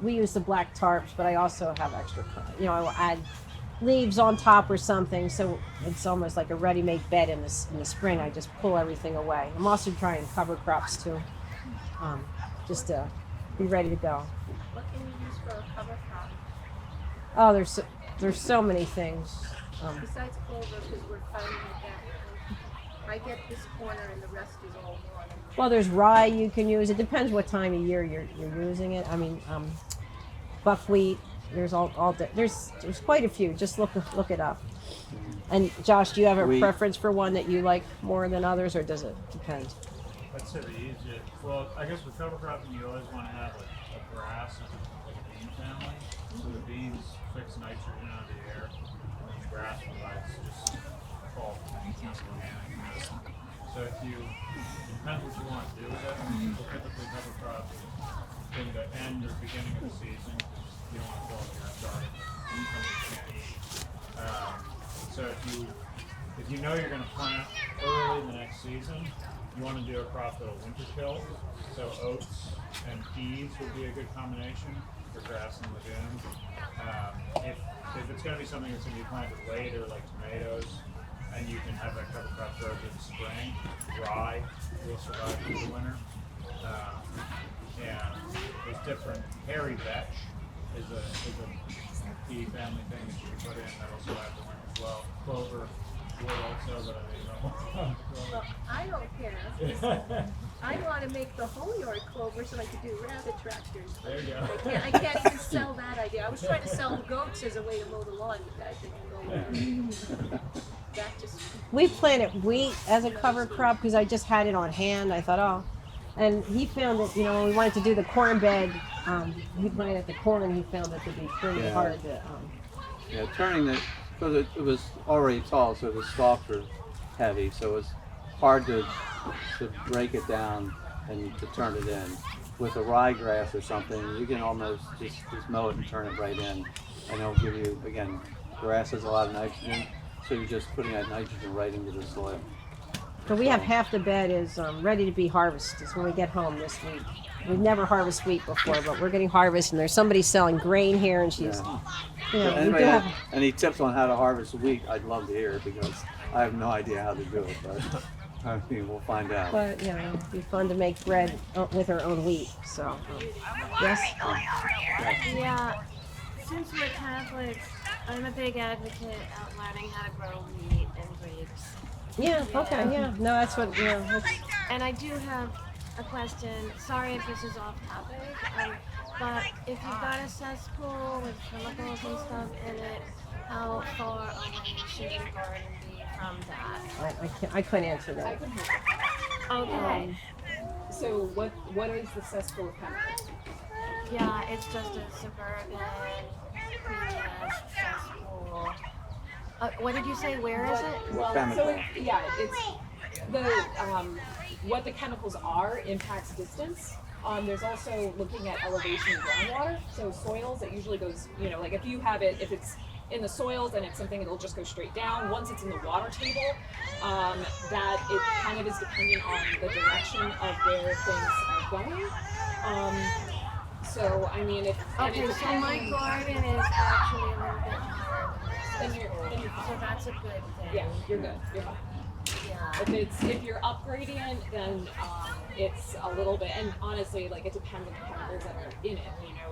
Speaker 3: We use the black tarps, but I also have extra, you know, I will add leaves on top or something. So it's almost like a ready-made bed in the spring. I just pull everything away. I'm also trying cover crops too, just to be ready to go.
Speaker 6: What can you use for a cover crop?
Speaker 3: Oh, there's so many things.
Speaker 6: Besides clover, because we're cutting it down. I get this corner and the rest is all lawn.
Speaker 3: Well, there's rye you can use. It depends what time of year you're using it. I mean, buckwheat. There's there's quite a few. Just look it up. And Josh, do you have a
Speaker 1: Wheat.
Speaker 3: preference for one that you like more than others, or does it depend?
Speaker 2: I'd say the easiest. Well, I guess with cover cropping, you always want to have a grass and like a bean family. So the beans fix nitrogen out of the air, and the grass provides just fall organic. So if you, it depends what you want to do with it. People typically cover crop in the end or beginning of the season because you don't want to fill up your garden with something you can't eat. So if you know you're going to plant early in the next season, you want to do a crop that'll winter kill. So oats and peas would be a good combination for grass and legumes. If it's going to be something that's going to be planted later, like tomatoes, and you can have that cover crop grow through the spring, rye will survive through the winter. And there's different hairy vetch is a pea family thing that you can put in that'll survive the winter as well. Clover would also, but I mean,
Speaker 6: Well, I don't care. I want to make the whole yard clover so I could do rabbit tractors.
Speaker 2: there you go.
Speaker 6: I can't even sell that idea. I was trying to sell goats as a way to mow the lawn, but that didn't go well. That just.
Speaker 3: We planted wheat as a cover crop because I just had it on hand. I thought, oh, and he found that, you know, when we wanted to do the corn bed, we planted the corn, and he found it to be pretty
Speaker 1: Yeah.
Speaker 3: hard to.
Speaker 1: Yeah, turning it, because it was already tall, so the stalks were heavy, so it was hard to break it down and to turn it in. With a ryegrass or something, you can almost just mow it and turn it right in, and it'll give you, again, grass has a lot of nitrogen, so you're just putting that nitrogen right into the soil.
Speaker 3: So we have half the bed is ready to be harvested. It's when we get home this week. We've never harvested wheat before, but we're getting harvest, and there's somebody selling grain here, and she's, you know,
Speaker 1: If
Speaker 3: we
Speaker 1: anybody
Speaker 3: do
Speaker 1: has
Speaker 3: have.
Speaker 1: any tips on how to harvest wheat, I'd love to hear it because I have no idea how to do it, but I mean, we'll find out.
Speaker 3: But, you know, it'd be fun to make bread with our own wheat. So, yes.
Speaker 14: Yeah, since we're Catholics, I'm a big advocate of learning how to grow wheat and grapes.
Speaker 3: Yeah. Okay. Yeah. No, that's what. Yeah. That's,
Speaker 14: And I do have a question. Sorry if this is off topic, but if you've got a cesspool with chemicals and stuff in it, how far away should your garden be from that?
Speaker 3: I couldn't answer that.
Speaker 14: Okay.
Speaker 5: So what is the cesspool of chemicals?
Speaker 14: Yeah, it's just a suburban previous cesspool. What did you say? Where is it?
Speaker 5: Well,
Speaker 1: Chemical.
Speaker 5: so it's the what the chemicals are impacts distance. There's also looking at elevation of groundwater. So soils, it usually goes, like if it's in the soils and it's something that'll just go straight down. Once it's in the water table, that it kind of is dependent on the direction of where things are going. So I mean,
Speaker 14: Okay, so my garden is actually a little bit higher than
Speaker 5: then you're fine.
Speaker 14: so that's a good thing.
Speaker 5: Yeah, you're good. You're fine.
Speaker 14: Yeah.
Speaker 5: If you're up gradient, then it's a little bit. And honestly, like it depends on the chemicals that are in it.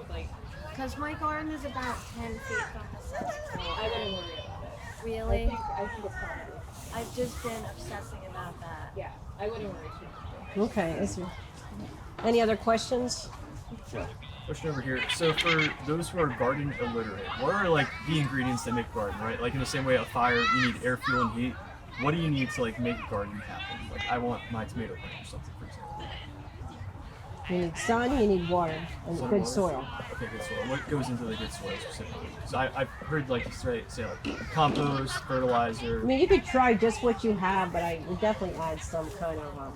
Speaker 5: Like
Speaker 14: Because my garden is about 10 feet from the cesspool.
Speaker 5: I wouldn't worry about it.
Speaker 14: Really?
Speaker 5: I think it's probably.
Speaker 14: I've just been obsessing about that.
Speaker 5: Yeah, I wouldn't worry too much.
Speaker 3: Okay. Any other questions?
Speaker 15: Question over here. So for those who are garden illiterate, what are like the ingredients that make a garden, right? Like in the same way a fire, you need air, fuel, and heat. What do you need to like make a garden happen? Like I want my tomato plant or something, for example.
Speaker 3: You need sun, you need water, and
Speaker 15: Sun,
Speaker 3: good
Speaker 15: water?
Speaker 3: soil.
Speaker 15: Okay, good soil. What goes into the good soil specifically? Because I've heard like you say like compost, fertilizer.
Speaker 3: I mean, you could try just what you have, but I would definitely add some kind of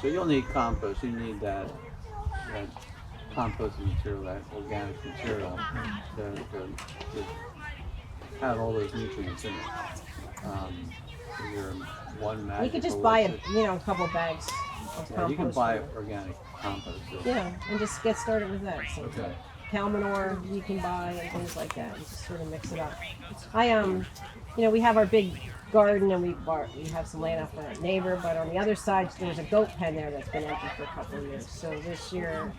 Speaker 1: So you'll need compost. You need that composting material, that organic material, to have all those nutrients in it. Your one magic.
Speaker 3: You could just buy a couple bags of
Speaker 1: Yeah,
Speaker 3: compost.
Speaker 1: you can buy organic compost.
Speaker 3: Yeah, and just get started with that. So
Speaker 15: Okay.
Speaker 3: cow manure you can buy and things like that, and just sort of mix it up. We have our big garden and we have some land off our neighbor, but on the other side there's a goat pen there that's been empty for a couple of years. So this year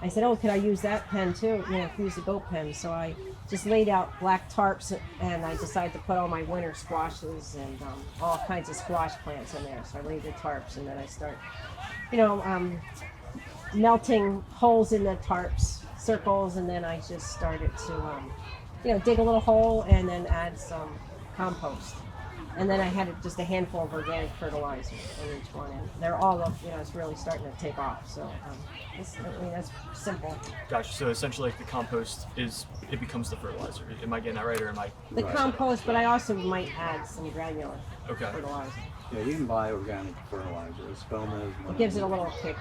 Speaker 3: I said, could I use that pen too? Use the goat pen. So I just laid out black tarps and I decided to put all my winter squashes and all kinds of squash plants in there. So I laid the tarps and then I start, melting holes in the tarps, circles, and then I just started to, dig a little hole and then add some compost. And then I had just a handful of organic fertilizer in each one, and they're all it's really starting to take off. So, that's simple.
Speaker 15: Gotcha. So essentially, like the compost it becomes the fertilizer. Am I getting that right, or am I?
Speaker 3: The compost, but I also might add some granular
Speaker 15: Okay.
Speaker 3: fertilizer.
Speaker 1: Yeah, you can buy organic fertilizer. Spelma is one.
Speaker 3: It gives it a little kick.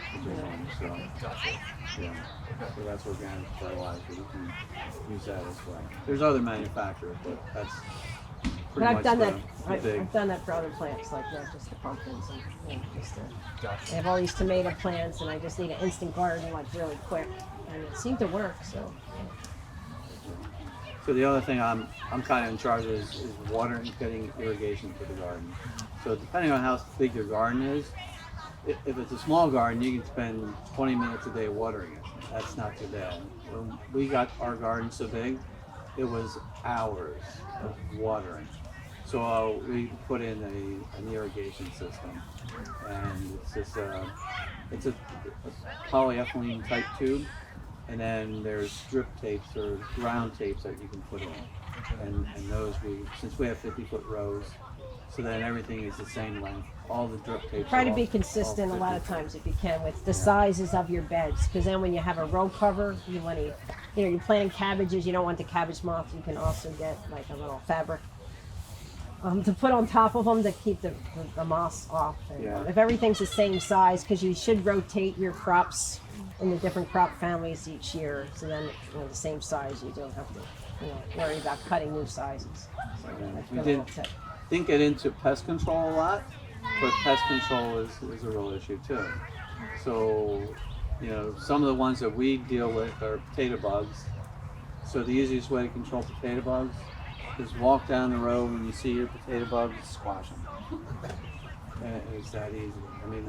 Speaker 1: So,
Speaker 15: Gotcha.
Speaker 1: yeah. So that's organic fertilizer. You can use that as well. There's other manufacturers, but that's
Speaker 3: But
Speaker 1: pretty
Speaker 3: I've
Speaker 1: much
Speaker 3: done that.
Speaker 1: the big.
Speaker 3: I've done that for other plants, like not just the pumpkins and I
Speaker 15: Gotcha.
Speaker 3: have all these tomato plants, and I just need an instant garden, like really quick, and it seemed to work. So.
Speaker 1: So the other thing I'm kind of in charge of is watering, getting irrigation for the garden. So depending on how big your garden is, if it's a small garden, you can spend 20 minutes a day watering it. That's not too bad. When we got our garden so big, it was hours of watering. So we put in an irrigation system, and it's a polyethylene type tube, and then there's drip tapes or ground tapes that you can put in, and those since we have 50-foot rows, so then everything is the same length. All the drip tapes.
Speaker 3: Try
Speaker 1: are
Speaker 3: to be
Speaker 1: all
Speaker 3: consistent a lot of
Speaker 1: 50
Speaker 3: times if you can with the sizes of your beds, because then when you have a row cover, you want to, you're planting cabbages, you don't want the cabbage moth. You can also get like a little fabric to put on top of them to keep the moss off. And,
Speaker 1: Yeah.
Speaker 3: if everything's the same size, because you should rotate your crops in the different crop families each year, so then the same size, you don't have to worry about cutting new sizes. So that's
Speaker 1: We
Speaker 3: been a
Speaker 1: did-
Speaker 3: little tip.
Speaker 1: Didn't get into pest control a lot, but pest control is a real issue too. So, some of the ones that we deal with are potato bugs. So the easiest way to control potato bugs is walk down the road when you see your potato bugs, squash them. And it's that easy. I mean,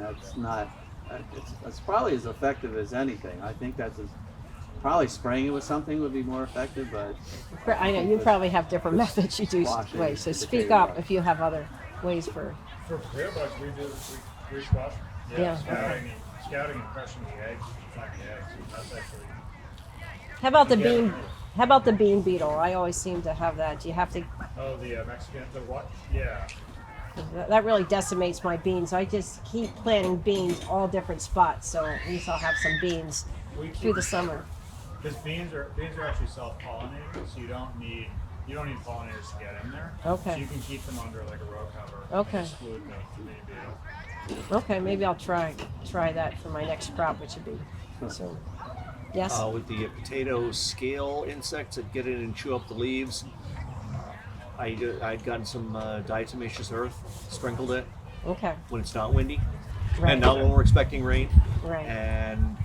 Speaker 1: it's probably as effective as anything. I think probably spraying it with something would be more effective, but
Speaker 3: I know you probably have different methods you do
Speaker 1: Squashing
Speaker 3: ways, so
Speaker 1: the
Speaker 3: speak
Speaker 1: potato
Speaker 3: up
Speaker 1: bug.
Speaker 3: if you have other ways for.
Speaker 2: For potato bugs, we squash them.
Speaker 3: Yeah.
Speaker 2: Scouting and crushing the eggs, find the eggs. That's actually.
Speaker 3: How about the
Speaker 2: Yeah.
Speaker 3: bean? How about the bean beetle? I always seem to have that. Do you have to?
Speaker 2: Oh, the Mexican, the what? Yeah.
Speaker 3: That really decimates my beans. I just keep planting beans all different spots, so at least I'll have some beans through the summer.
Speaker 2: Because beans are actually self-pollinated, so you don't need pollinators to get in there.
Speaker 3: Okay.
Speaker 2: So you can keep them under like a row cover.
Speaker 3: Okay.
Speaker 2: And exclude the main beetle.
Speaker 3: Okay, maybe I'll try that for my next crop, which would be soon. Yes.
Speaker 4: With the potato scale insects that get in and chew up the leaves, I'd gotten some diatomaceous earth, sprinkled it
Speaker 3: Okay.
Speaker 4: when it's not windy,
Speaker 3: Right.
Speaker 4: and not when we're expecting rain,
Speaker 3: Right.
Speaker 4: and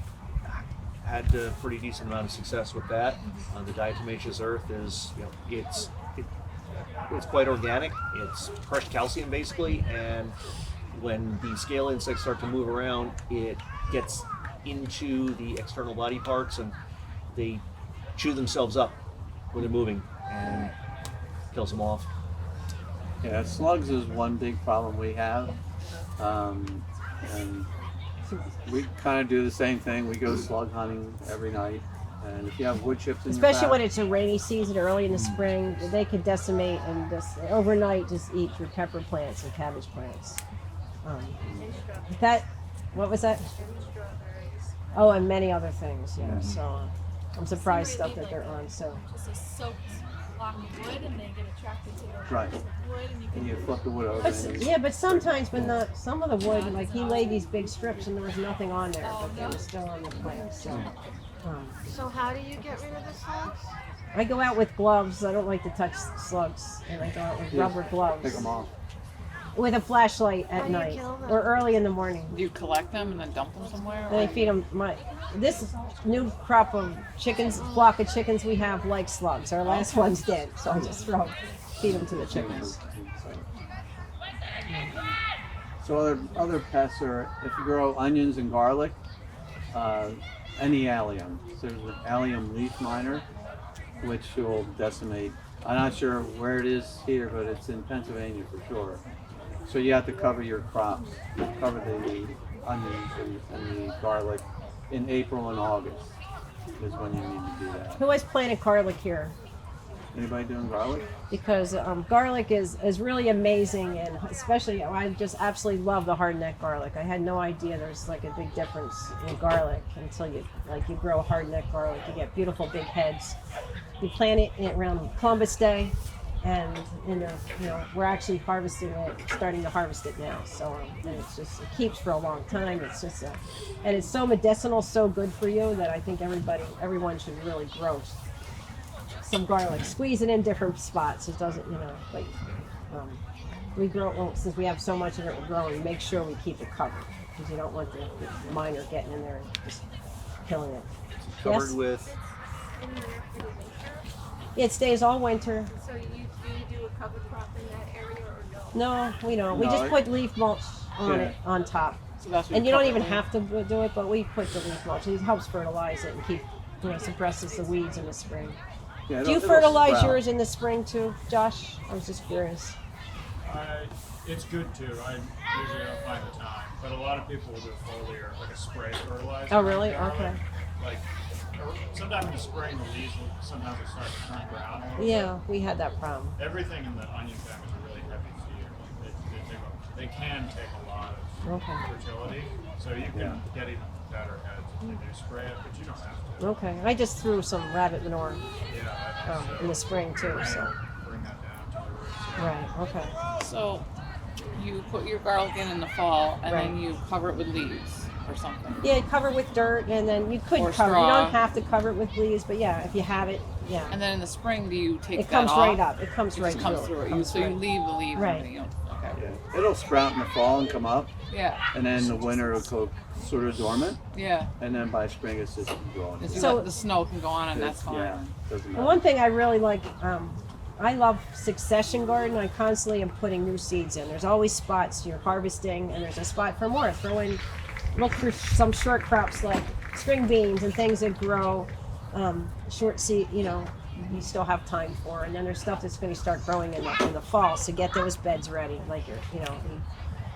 Speaker 4: had a pretty decent amount of success with that. The diatomaceous earth is, it's quite organic. It's crushed calcium basically, and when the scale insects start to move around, it gets into the external body parts and they chew themselves up when they're moving and kills them off.
Speaker 1: Yeah, slugs is one big problem we have. And we kind of do the same thing. We go slug hunting every night. And if you have wood chips in
Speaker 3: Especially
Speaker 1: your
Speaker 3: when it's a rainy season early in the spring, they could decimate and just overnight just eat your pepper plants and cabbage plants. What was that? Oh, and many other things, yeah. So I'm surprised stuff that they're on. So
Speaker 11: Just a soaked block of wood, and they get attracted to the
Speaker 1: Right.
Speaker 11: wood, and you
Speaker 1: and
Speaker 11: can.
Speaker 1: you flip the wood over.
Speaker 3: But,
Speaker 1: and you-
Speaker 3: yeah, but sometimes when some of the wood, like he laid these big strips and there was nothing on there, but they were still on the plant. So
Speaker 14: So how do you get rid of the slugs?
Speaker 3: I go out with gloves. I don't like to touch slugs, and I go out with
Speaker 1: Yeah,
Speaker 3: rubber gloves
Speaker 1: Pick them off.
Speaker 3: with a flashlight
Speaker 14: How
Speaker 3: at
Speaker 14: do you
Speaker 3: night
Speaker 14: kill them?
Speaker 3: or early in the morning.
Speaker 16: Do you collect them and then dump them somewhere?
Speaker 3: Then I feed them. This new crop of chickens, flock of chickens we have like slugs. Our last one's dead, so I just feed them to the chickens.
Speaker 1: So other pests are, if you grow onions and garlic, any allium. So there's an allium leaf miner, which will decimate. I'm not sure where it is here, but it's in Pennsylvania for sure. So you have to cover your crops, cover the onions and the garlic in April and August is when you need to do that.
Speaker 3: Who has planted garlic here?
Speaker 1: Anybody doing garlic?
Speaker 3: Because garlic is really amazing, and especially I just absolutely love the hardneck garlic. I had no idea there's like a big difference in garlic until you grow hardneck garlic. You get beautiful big heads. You plant it around Columbus Day, and we're actually harvesting it, starting to harvest it now. So and it keeps for a long time. It's just and it's so medicinal, so good for you that I think everyone should really grow some garlic. Squeeze it in different spots. It doesn't, we grow, since we have so much of it we're growing, make sure we keep it covered because you don't want the miner getting in there and just killing it.
Speaker 4: Covered
Speaker 3: Yes?
Speaker 4: with
Speaker 3: It stays all winter.
Speaker 6: So do you do a cover crop in that area or no?
Speaker 3: No, we don't. We
Speaker 1: No,
Speaker 3: just
Speaker 1: it-
Speaker 3: put leaf mulch on
Speaker 1: Yeah.
Speaker 3: it on top.
Speaker 16: So that's what
Speaker 3: And you don't
Speaker 16: cover
Speaker 3: even
Speaker 16: with.
Speaker 3: have to do it, but we put the leaf mulch. It helps fertilize it and suppresses the weeds in the spring.
Speaker 1: Yeah,
Speaker 3: Do you
Speaker 1: it'll
Speaker 3: fertilize
Speaker 1: sprout.
Speaker 3: yours in the spring too, Josh? I was just curious.
Speaker 2: It's good too. I usually don't find the time, but a lot of people will do foliar, like a spray fertilizer.
Speaker 3: Oh, really?
Speaker 2: Garlic.
Speaker 3: Okay.
Speaker 2: Like sometime in the spring, the leaves will sometimes will start to turn brown. a little
Speaker 3: Yeah, we had that problem.
Speaker 2: bit. Everything in the onion family is a really heavy feeder. They can take a lot of
Speaker 3: Okay.
Speaker 2: fertility, so you can get even better heads if you do spray it, but you don't have to.
Speaker 3: Okay, I just threw some rabbit manure
Speaker 2: Yeah.
Speaker 3: in the spring too. So
Speaker 2: Bring that down to the roots.
Speaker 3: right, okay.
Speaker 16: So you put your garlic in the fall and
Speaker 3: Right.
Speaker 16: then you cover it with leaves or something.
Speaker 3: Yeah, cover with dirt, and then you could
Speaker 16: Or
Speaker 3: cover. You
Speaker 16: straw.
Speaker 3: don't have to cover it with leaves, but yeah, if you have it, yeah,
Speaker 16: And then in the spring, do you take
Speaker 3: it
Speaker 16: that
Speaker 3: comes
Speaker 16: off?
Speaker 3: right up. It comes
Speaker 16: It
Speaker 3: right
Speaker 16: just comes
Speaker 3: through.
Speaker 16: through
Speaker 3: It
Speaker 16: it.
Speaker 3: comes
Speaker 16: So you
Speaker 3: right-
Speaker 16: leave the leaves.
Speaker 3: Right.
Speaker 16: And then you okay.
Speaker 1: Yeah. It'll sprout in the fall and come up,
Speaker 16: Yeah.
Speaker 1: and then in the winter it'll go sort of dormant,
Speaker 16: Yeah.
Speaker 1: and then by spring it's just growing.
Speaker 16: If you
Speaker 3: So-
Speaker 16: let the snow can go on and that's fine.
Speaker 1: Yeah, doesn't
Speaker 3: And
Speaker 1: matter.
Speaker 3: one thing I really like, I love succession garden. I constantly am putting new seeds in. There's always spots you're harvesting, and there's a spot for more. Look for some short crops like string beans and things that grow short seed. You still have time for. And then there's stuff that's going to start growing in the fall. So get those beds ready, like you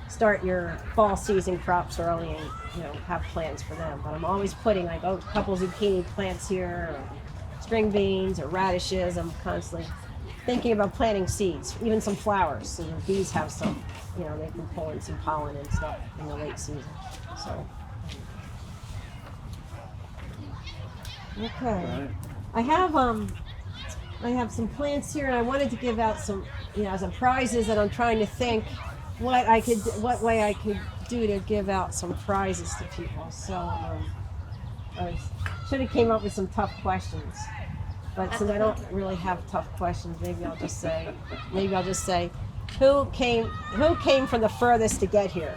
Speaker 3: start your fall season crops early, and have plans for them. But I'm always putting like a couple zucchini plants here, or string beans or radishes. I'm constantly thinking about planting seeds, even some flowers, so the bees have some, you know, they can pull in some pollen and stuff in the late season. So. Okay. I have some plants here, and I wanted to give out some, you know, some prizes, and I'm trying to think what way I could do to give out some prizes to people. So I should have came up with some tough questions, but since I don't really have tough questions, maybe I'll just say, who came from the furthest to get here?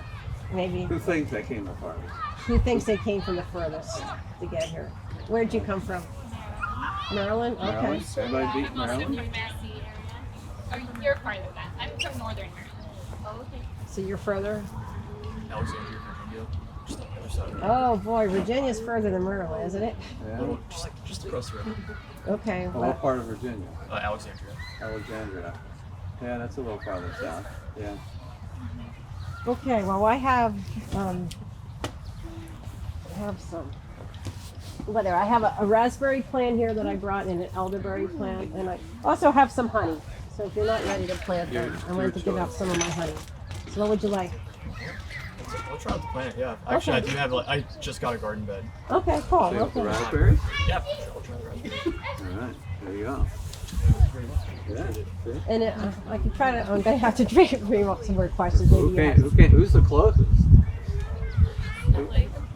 Speaker 3: Maybe.
Speaker 1: Who thinks they came the farthest?
Speaker 3: Who thinks they came from the furthest to get here? Where'd you come from? Maryland? Okay.
Speaker 1: Maryland? Everybody beat Maryland?
Speaker 11: You're farther than that. I'm from northern Maryland. Oh, okay.
Speaker 3: So you're further?
Speaker 15: Alexandria, Virginia. Just on the other side of the river.
Speaker 3: Oh boy, Virginia's further than Maryland, isn't it?
Speaker 1: Yeah.
Speaker 15: Just across the river.
Speaker 3: Okay.
Speaker 1: Well, what part of Virginia?
Speaker 15: Alexandria.
Speaker 1: Alexandria. Yeah, that's a little farther south. Yeah.
Speaker 3: Okay, well I have some. Whatever. I have a raspberry plant here that I brought and an elderberry plant, and I also have some honey. So if you're not ready to plant them, I wanted to give out some of my honey. So what would you like?
Speaker 15: I'll try out the plant, yeah. Actually, I do have, I just got a garden bed.
Speaker 3: Okay, cool.
Speaker 1: So you have
Speaker 3: Okay.
Speaker 1: the raspberries?
Speaker 15: Yeah, I'll try the raspberries.
Speaker 1: All right, there you go. Yeah. See?
Speaker 3: And I can try to. I'm gonna have to dream up some more questions. Maybe
Speaker 1: Who's the closest?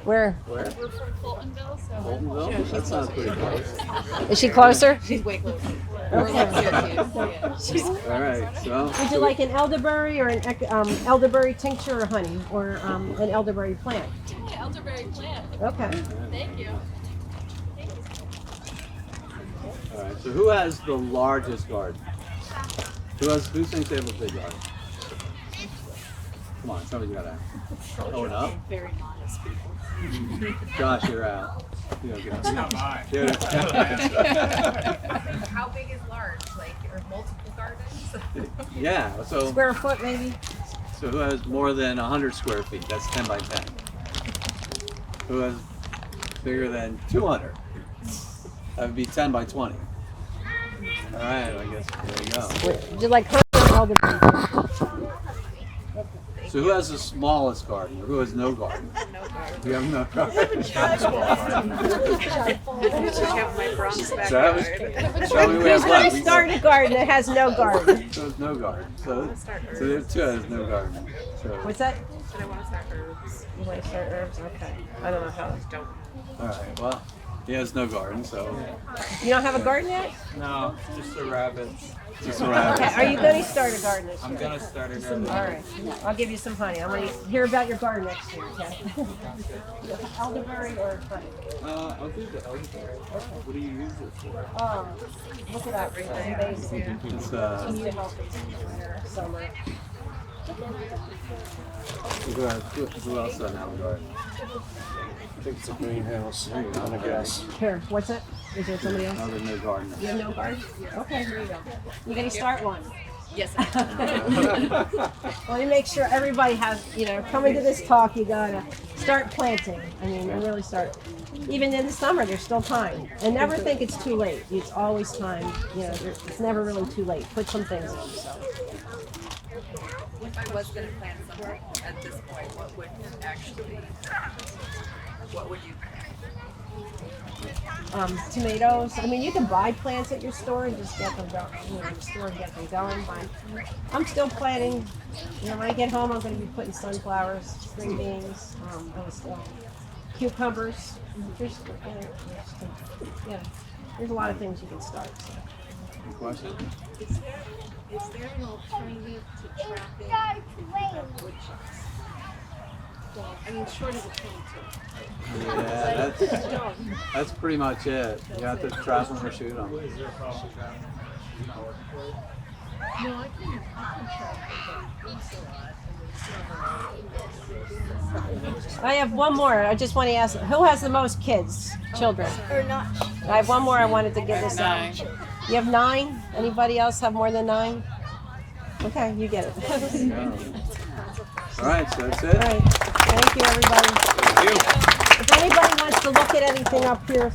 Speaker 3: Where?
Speaker 11: We're from Fultonville, so.
Speaker 1: Fultonville? That sounds pretty close.
Speaker 3: Is she closer?
Speaker 9: She's way closer.
Speaker 3: Okay.
Speaker 1: All right, so.
Speaker 3: Would you like an elderberry or an elderberry tincture or honey or an elderberry plant?
Speaker 11: Yeah, elderberry plant.
Speaker 3: Okay.
Speaker 11: Thank you.
Speaker 1: All right, so who has the largest garden? Who thinks they have a big garden? Come on, somebody's got to. Oh, no?
Speaker 9: Very modest people.
Speaker 1: Josh, you're out. You don't get
Speaker 2: That's not mine.
Speaker 12: How big is large? Like, or multiple gardens?
Speaker 1: Yeah, so
Speaker 3: Square foot, maybe?
Speaker 1: so who has more than 100 square feet? That's 10 by 10. Who has bigger than 200? That would be 10 by 20. All right, I guess there you go.
Speaker 3: Would you like honey or elderberry?
Speaker 1: So who has the smallest garden, or who has no garden? You have no garden. Show me we have
Speaker 3: Who's going
Speaker 1: left.
Speaker 3: to start a garden that has no garden?
Speaker 1: So there's no garden. So there's two that has no garden. So,
Speaker 3: What's that?
Speaker 12: I want to start herbs.
Speaker 3: You want to start herbs? Okay. I don't know how.
Speaker 1: all right, well, he has no garden, so
Speaker 3: You don't have a garden yet?
Speaker 7: No, just the rabbits.
Speaker 1: just a rabbit.
Speaker 3: Okay. Are you going to start a garden this year?
Speaker 7: I'm gonna start a garden.
Speaker 3: All right. I'll give you some honey. I want to hear about your garden next year. Okay. Elderberry or honey?
Speaker 7: I'll do the elderberry. What do you use it for?
Speaker 3: Look it up. It's amazing.
Speaker 1: It's,
Speaker 3: Need to help it winter, summer.
Speaker 1: who else doesn't have a garden?
Speaker 13: I think it's a greenhouse. I'm gonna guess.
Speaker 3: Here, what's it? Is there somebody else?
Speaker 1: No, there's no garden.
Speaker 3: You have no garden? Okay, here you go. You're going to start one.
Speaker 9: Yes.
Speaker 3: Let me make sure everybody has, you know, coming to this talk, you gotta start planting. I mean, and really start. Even in the summer, there's still time. And never think it's too late. It's always time. You know, it's never really too late. Put some things in. So.
Speaker 12: If I was going to plant something at this point, what would you
Speaker 3: Tomatoes. I mean, you can buy plants at your store and just get them going. You know, your store and get them going. But I'm still planting. You know, when I get home, I'm going to be putting sunflowers, string beans, cucumbers. There's a lot of things you can start. So.
Speaker 1: Any question?
Speaker 10: Is there an alternative to trapping woodchucks? Well, I mean, short of a ponytail.
Speaker 1: Yeah, that's pretty much it. You have to trap them or shoot them.
Speaker 2: Is there a problem with that?
Speaker 10: No, I can trap them. It's a lot.
Speaker 3: I have one more. I just want to ask, who has the most kids, children?
Speaker 14: Or not.
Speaker 3: I have one more I wanted to give this out. You have 9? Anybody else have more than 9? Okay, you get it.
Speaker 1: All right, so that's it.
Speaker 3: All right. Thank you, everybody.
Speaker 1: Thank you.
Speaker 3: If anybody wants to look at anything up here,